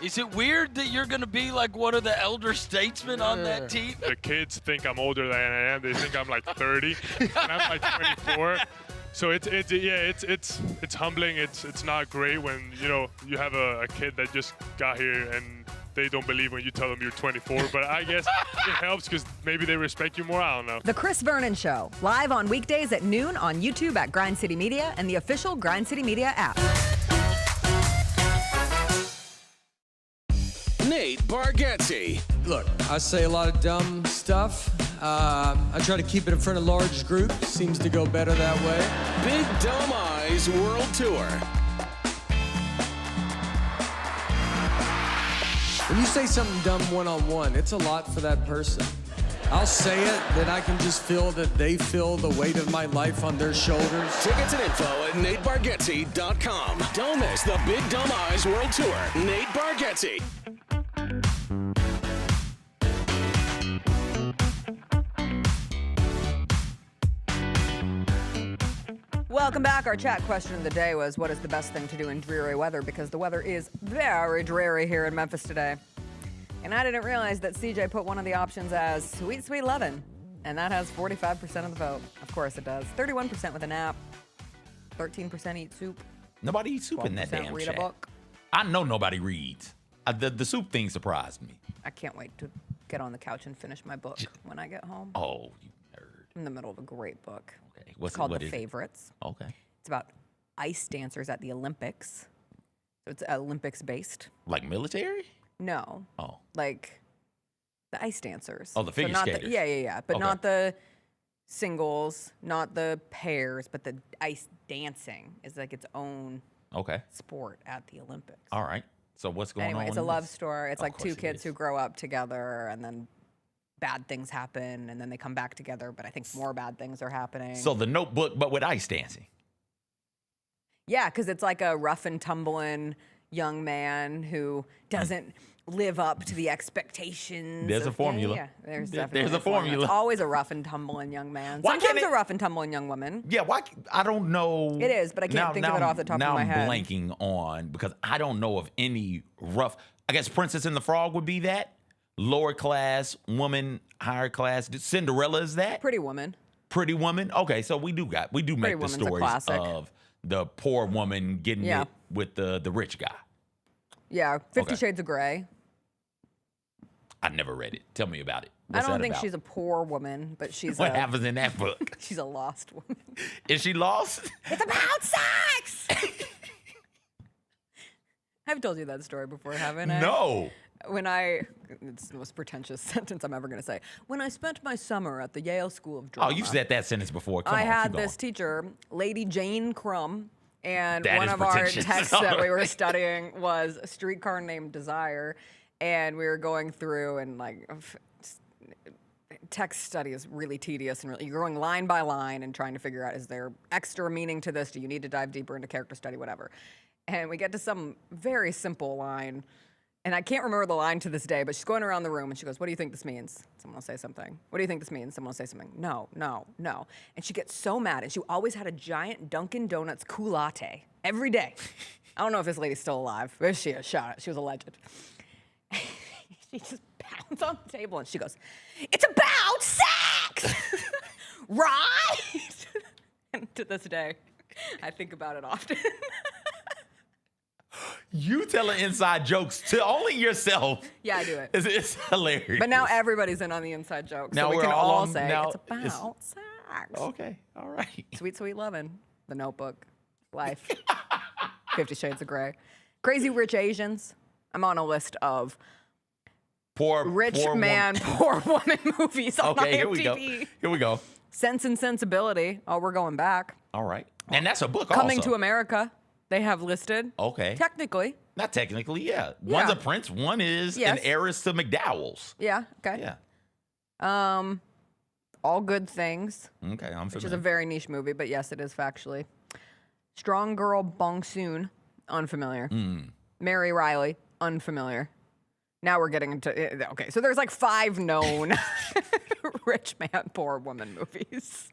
Is it weird that you're going to be like one of the elder statesmen on that team? The kids think I'm older than I am. They think I'm like 30, and I'm like 24. So it's humbling. It's not great when you have a kid that just got here and they don't believe when you tell them you're 24. But I guess it helps because maybe they respect you more. I don't know. The Chris Vernon Show, live on weekdays at noon on YouTube at Grind City Media and the official Grind City Media app. Nate Bargatze. Look, I say a lot of dumb stuff. I try to keep it in front of large groups. Seems to go better that way. Big Dumb Eyes World Tour. When you say something dumb one-on-one, it's a lot for that person. I'll say it, then I can just feel that they feel the weight of my life on their shoulders. Tickets and info at NateBargatze.com. Don't miss the Big Dumb Eyes World Tour. Nate Bargatze. Welcome back. Our chat question of the day was, what is the best thing to do in dreary weather? Because the weather is very dreary here in Memphis today. And I didn't realize that CJ put one of the options as sweet, sweet lovin'. And that has 45% of the vote. Of course it does. 31% with a nap. 13% eat soup. Nobody eats soup in that damn read chat. a book. I know nobody reads. The soup thing surprised me. I can't wait to get on the couch and finish my book when I get home. Oh, you nerd. I'm in the middle of a great book. Okay. It's called The Favorites. Okay. It's about ice dancers at the Olympics. So it's Olympics based. Like military? No. Oh. Like the ice dancers. Oh, the figure skaters. Yeah. But Okay. not the singles, not the pairs, but the ice dancing is like its own sport at the Olympics. All right. So what's going on? Anyway, it's a in love this? story. It's Of like two course it kids is. who grow up together and then bad things happen and then they come back together, but I think more bad things are happening. So the Notebook, but with ice dancing. Yeah, because it's like a rough and tumbling young man who doesn't live up to the expectations. There's a formula. Yeah, there's There's definitely a formula. It's always a rough and tumbling young man. Why can't Sometimes it- a rough and tumbling young woman. Yeah, why? I don't know. It is, but I can't think of it off the top of my head. Now I'm blanking on, because I don't know of any rough. I guess Princess and the Frog would be that. Lower class woman, higher class. Cinderella is that? Pretty Woman. Pretty Woman. Okay, so we do make the Woman's a stories classic. of the poor woman getting Yeah. it with the rich guy. Yeah, 50 Okay. Shades of Grey. I never read it. Tell me about it. I What's don't that think about? she's a poor woman, but she's What happens in that book? she's a lost woman. Is she lost? It's about sex! I've told you that story before, haven't I? No. It's the most pretentious sentence I'm ever going to say. When I spent my summer at the Yale School of Drama. Oh, you've said that sentence before. Come I on, had keep this teacher, Lady Jane Crumb, and That one is of our pretentious. texts that we were studying was A Streetcar Named Desire, and we were going through and text study is really tedious and you're going line by line and trying to figure out, is there extra meaning to this? Do you need to dive deeper into character study? Whatever. And we get to some very simple line, and I can't remember the line to this day, but she's going around the room and she goes, what do you think this means? Someone will say something. What do you think this means? Someone will say something. No. And she gets so mad, and she always had a giant Dunkin' Donuts culotte every day. I don't know if this lady's still alive. Where is she? Shout out. She was a legend. She just pounds on the table and she goes, it's about sex, right? And to this day, I think about it often. You telling inside jokes to only yourself. Yeah, I do it. It's hilarious. But now everybody's in on the inside joke. Now So we we're can all all on- say now it's about it's- sex. Okay, all right. Sweet, sweet lovin'. The Notebook. Life. 50 Shades of Grey. Crazy Rich Asians. I'm on a list of Poor man, poor woman movies on Okay, IMDb. here we go. Here we go. Sense and Sensibility. Oh, we're going back. All right. And that's a book Coming also. to America. They have listed. Okay. Technically. Not technically, yeah. One's Yeah. a prince, one is Yes. an heiress to McDowell's. Yeah. Okay. Yeah. All Good Things. Okay, I'm Which is familiar. a very niche movie, but yes, it is factually. Strong Girl Bong Soon. Unfamiliar. Mary Riley. Unfamiliar. Now we're getting into okay. So there's like 5 known rich man, poor woman movies,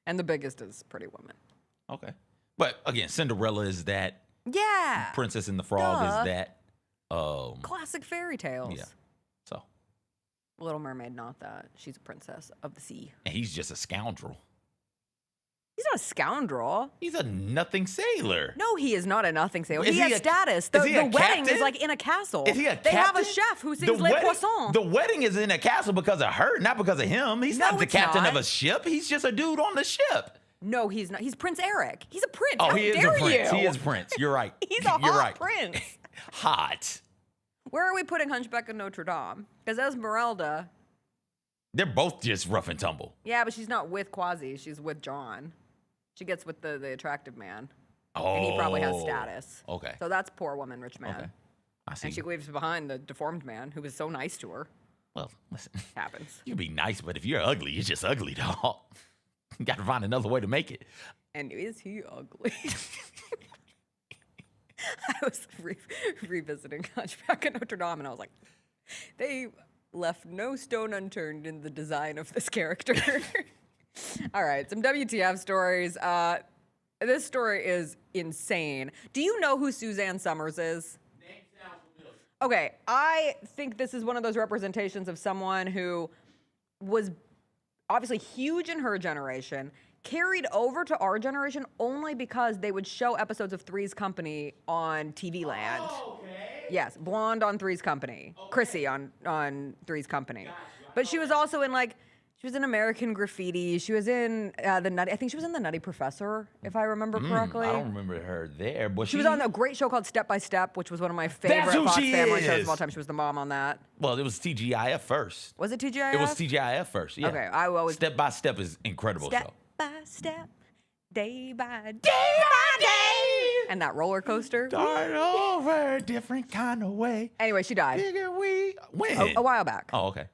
and the biggest is Pretty Woman. Okay. But again, Cinderella is that. Yeah. Princess and the Frog Duh. is that. Classic fairy tales. Yeah. So. Little Mermaid, not that. She's a princess of the sea. And he's just a scoundrel. He's not a scoundrel. He's a nothing sailor. No, he is not a nothing sailor. Is He he has a- status. is The he a wedding captain? is like in a castle. Is he a They have a captain? chef who sings Les Poissons. The wedding is in a castle because of her, not because of him. He's No, not the it's captain not. of a ship. He's just a dude on the ship. No, he's not. He's Prince Eric. He's a prince. Oh, How he is dare a prince. you? He is Prince. You're right. He's a You're hot right. prince. Hot. Where are we putting Hunchback of Notre Dame? Because Esmeralda, They're both just rough and tumble. yeah, but she's not with Quasi. She's with John. She gets with the attractive man. Oh. And he probably has status. Okay. So that's poor woman, rich man. Okay. I see. And she leaves behind the deformed man who was so nice to her. Well, listen. Happens. You can be nice, but if you're ugly, you're just ugly, dog. You got to find another way to make it. And is he ugly? I was revisiting Hunchback of Notre Dame, and I was like, they left no stone unturned in the design of this character. All right, some WTF stories. This story is insane. Do you know who Suzanne Somers is? Okay, I think this is one of those representations of someone who was obviously huge in her generation, carried over to our generation only because they would show episodes of Three's Company on TV Land. Oh, okay. Yes, Blonde on Three's Company. Okay. Chrissy on Three's Company. Gotcha. But she was also in she was in American Graffiti. She was in I think she was in The Nutty Professor, if I remember correctly. I don't remember her there. But she was on a great show called Step by Step, which was one of my favorite Fox Family shows of all time. She was the mom on that. Well, it was TGIF first. Was it TGIF? It was TGIF first, yeah. Okay, I always... Step by Step is incredible show. Step by step, day by day. And that roller coaster. Start over a different kind of way. Anyway, she died. When? A while back. Oh, okay.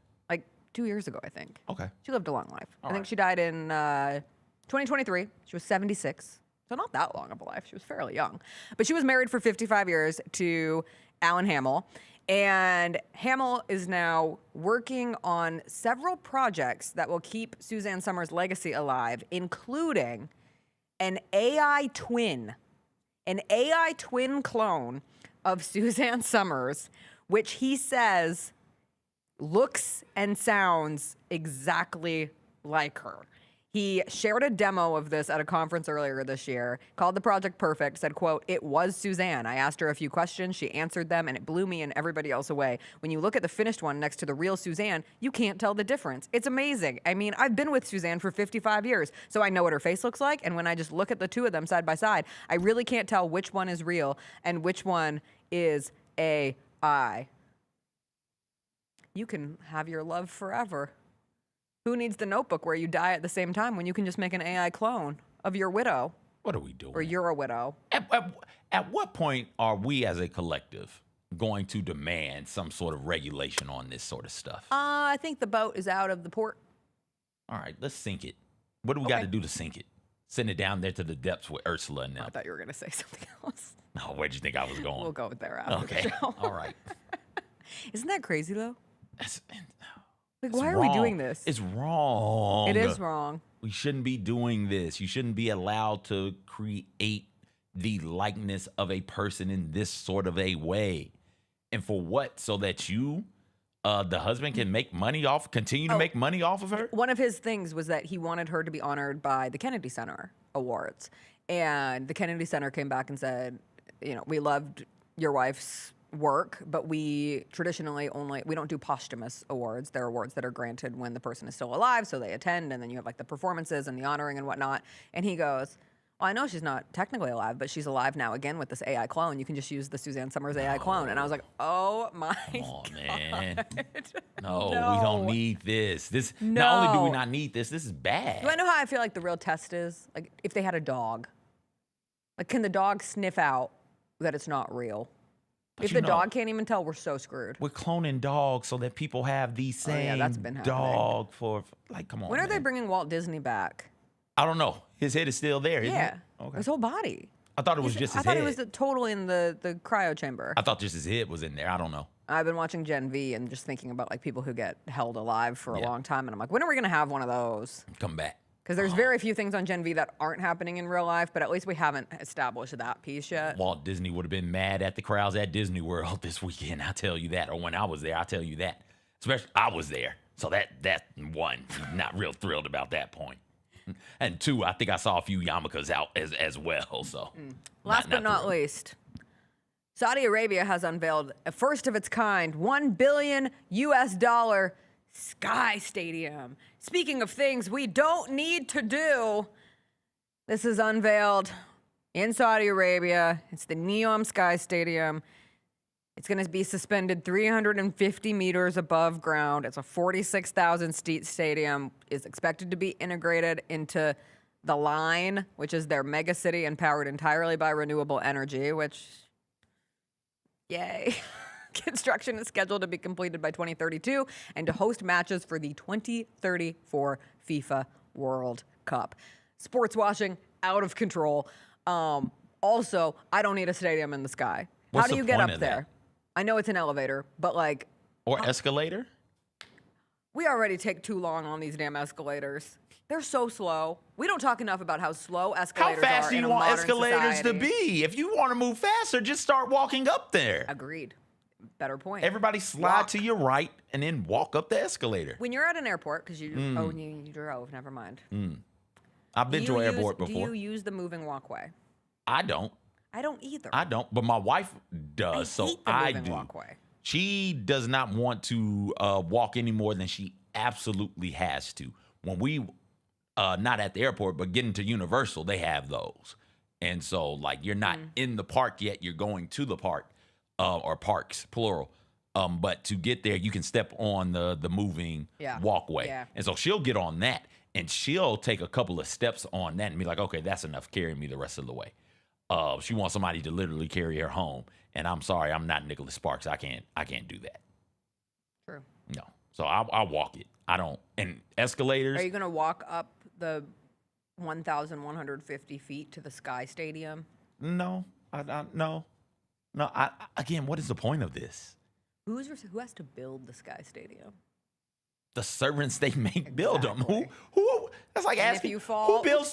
2 years ago, I think. Okay. She lived a long life. I think she died in 2023. She was 76. So not that long of a life. She was fairly young. But she was married for 55 years to Alan Hamill. And Hamill is now working on several projects that will keep Suzanne Somers' legacy alive, including an AI twin clone of Suzanne Somers, which he says looks and sounds exactly like her. He shared a demo of this at a conference earlier this year, called the project Perfect, said, quote, "It was Suzanne. I asked her a few questions, she answered them, and it blew me and everybody else away. When you look at the finished one next to the real Suzanne, you can't tell the difference. It's amazing. I mean, I've been with Suzanne for 55 years, so I know what her face looks like, and when I just look at the two of them side by side, I really can't tell which one is real and which one is AI. You can have your love forever. Who needs the Notebook where you die at the same time when you can just make an AI clone of your widow? What are we doing? Or you're a widow. At what point are we as a collective going to demand some sort of regulation on this sort of stuff? I think the boat is out of the port. All right, let's sink it. What do we got to do to sink it? Send it down there to the depths with Ursula and them. I thought you were going to say something else. No, where'd you think I was going? We'll go there after the show. All right. Isn't that crazy, though? It's why are wrong. we doing this? It's wrong. It is wrong. We shouldn't be doing this. You shouldn't be allowed to create the likeness of a person in this sort of a way. And for what? So that you, the husband, can make money continue to make money off of her? One of his things was that he wanted her to be honored by the Kennedy Center Awards. And the Kennedy Center came back and said, we loved your wife's work, but we traditionally we don't do posthumous awards. They're awards that are granted when the person is still alive, so they attend, and then you have the performances and the honoring and whatnot. And he goes, well, I know she's not technically alive, but she's alive now again with this AI clone. You can just use the Suzanne Somers AI clone. And I was like, oh my God. Man. No, we don't need this. Not only do we not need this is bad. Do I know how I feel like the real test is? Like if they had a dog. Can the dog sniff out that it's not real? But if the dog can't even tell, we're so screwed. We're cloning dogs so that people have the same that's been dog for, come on, When are they bringing Walt Disney back? I don't know. His head is still there, isn't it? Okay. His whole body. I thought it was just his head. I thought he was totally in the cryo chamber. I thought just his head was in there. I don't know. I've been watching Gen V and just thinking about people who get held alive for a long time. And I'm like, when are we going to have one of those? Come back. Because there's very few things on Gen V that aren't happening in real life, but at least we haven't established that piece yet. Walt Disney would have been mad at the crowds at Disney World this weekend, I'll tell you that. Or when I was there, I'll tell you that. Especially, I was there. So that one, not real thrilled about that point. And two, I think I saw a few yarmulkes out as well. So Last but not least, Saudi Arabia has unveiled a first of its kind $1 billion Sky Stadium. Speaking of things we don't need to do, this is unveiled in Saudi Arabia. It's the Neom Sky Stadium. It's going to be suspended 350 meters above ground. It's a 46,000-seat stadium. It's expected to be integrated into the Line, which is their mega city and powered entirely by renewable energy, which, yay. Construction is scheduled to be completed by 2032 and to host matches for the 2034 FIFA World Cup. Sports washing out of control. Also, I don't need a stadium in the sky. What's How do the you get point up of there? that? I know it's an elevator, but like, Or escalator? we already take too long on these damn escalators. They're so slow. We don't talk enough about how slow How escalators are fast do in you a want modern escalators society. to be? If you want to move faster, just start walking up there. Agreed. Better point. Everybody slide to your right and then walk up the escalator. When you're at an airport, because you drove, never mind. I've been to an airport before. Do you use the moving walkway? I don't. I don't either. I don't, but my wife does, so hate the I moving do. walkway. She does not want to walk any more than she absolutely has to. When we, not at the airport, but getting to Universal, they have those. And so, like, you're not in the park yet. You're going to the park, or parks, plural. But to get there, you can step on the moving walkway. Yeah. And so she'll get on that, and she'll take a couple of steps on that and be like, okay, that's enough. Carry me the rest of the way. She wants somebody to literally carry her home. And I'm sorry, I'm not Nicholas Sparks. I can't do that. True. No. So I walk it. I don't. And escalators. Are you going to walk up the 1,150 feet to the Sky Stadium? No. No. Again, what is the point of this? Who has to build the Sky Stadium? The servants they make build them. Who? That's like And if asking you fall, who builds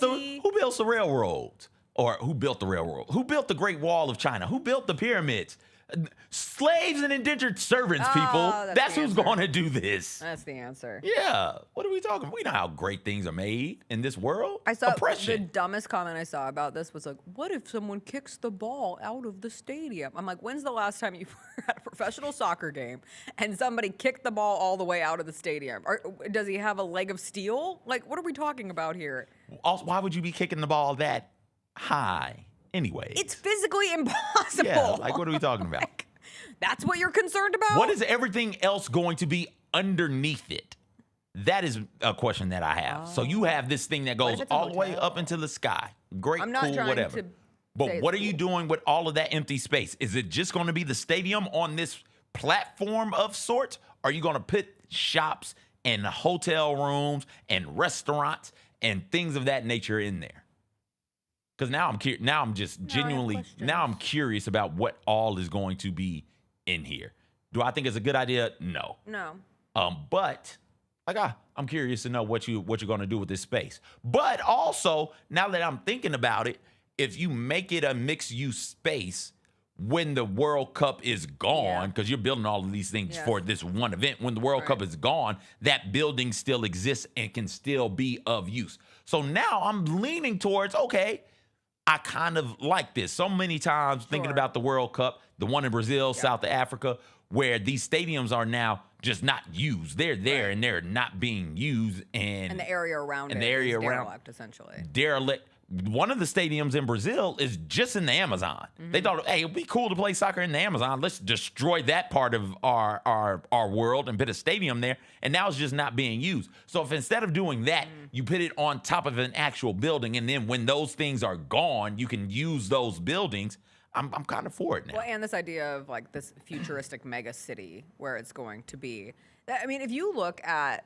the railroads, or who built the railroad? Who built the Great Wall of China? Who built the pyramids? Slaves and indentured servants, people. That's the who's answer. going to do this. That's the answer. Yeah. What are we talking about? We know how great things are made in this world. I saw the Oppression. dumbest comment I saw about this was like, what if someone kicks the ball out of the stadium? I'm like, when's the last time you were at a professional soccer game and somebody kicked the ball all the way out of the stadium? Or does he have a leg of steel? Like, what are we talking about here? Also, why would you be kicking the ball that high anyway? It's physically impossible. Yeah, like what are we talking about? That's what you're concerned about? What is everything else going to be underneath it? That is a question that I have. So you have this thing that What goes if it's a all the way hotel? up into the sky. Great, I'm not cool, trying whatever. to say But it's what are you cool. doing with all of that empty space? Is it just going to be the stadium on this platform of sorts? Are you going to put shops and hotel rooms and restaurants and things of that nature in there? Because now I'm just genuinely I'm curious about what all is going to be in here. Do I think it's a good idea? No. No. But like I'm curious to know what you're going to do with this space. But also, now that I'm thinking about it, if you make it a mixed use space when the World Cup is gone, because you're building all of these things for this one event, when the World Cup is gone, that building still exists and can still be of use. So now I'm leaning towards, okay, I kind of like this. So many times thinking about the World Cup, the one in Brazil, South Africa, where these stadiums are now just not used. They're there and they're not being used. And the area around and it the area is around derelict, essentially. derelict. One of the stadiums in Brazil is just in the Amazon. They thought, hey, it'd be cool to play soccer in the Amazon. Let's destroy that part of our world and put a stadium there. And now it's just not being used. So if instead of doing that, you put it on top of an actual building, and then when those things are gone, you can use those buildings. I'm kind of for it now. Well, and this idea of like this futuristic mega city where it's going to be. I mean, if you look at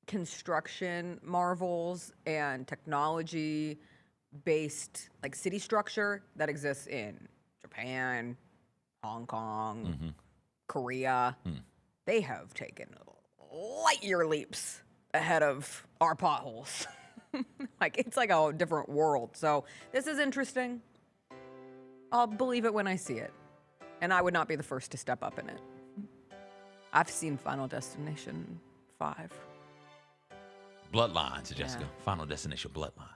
construction marvels and technology based like city structure that exists in Japan, Hong Kong, Korea, they have taken light year leaps ahead of our potholes. Like it's like a different world. So this is interesting. I'll believe it when I see it. And I would not be the first to step up in it. I've seen Final Destination 5. Bloodlines, Jessica. Final Destination Bloodlines.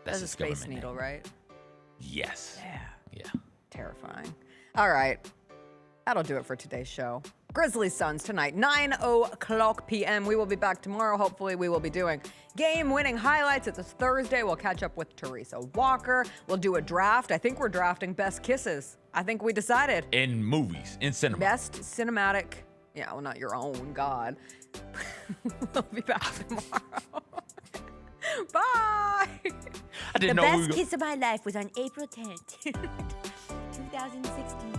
That's a its Space government Needle, name. right? Yes. Yeah. Terrifying. All right. That'll do it for today's show. Grizzlies Suns tonight, 9:00 p.m. We will be back tomorrow. Hopefully, we will be doing game-winning highlights. It's this Thursday. We'll catch up with Teresa Walker. We'll do a draft. I think we're drafting best kisses. I think we decided. In movies, in cinema. Best cinematic. Yeah, well, not your own. God. We'll be back tomorrow. Bye. I didn't the know best we were kiss of my life was on April 10th, 2016.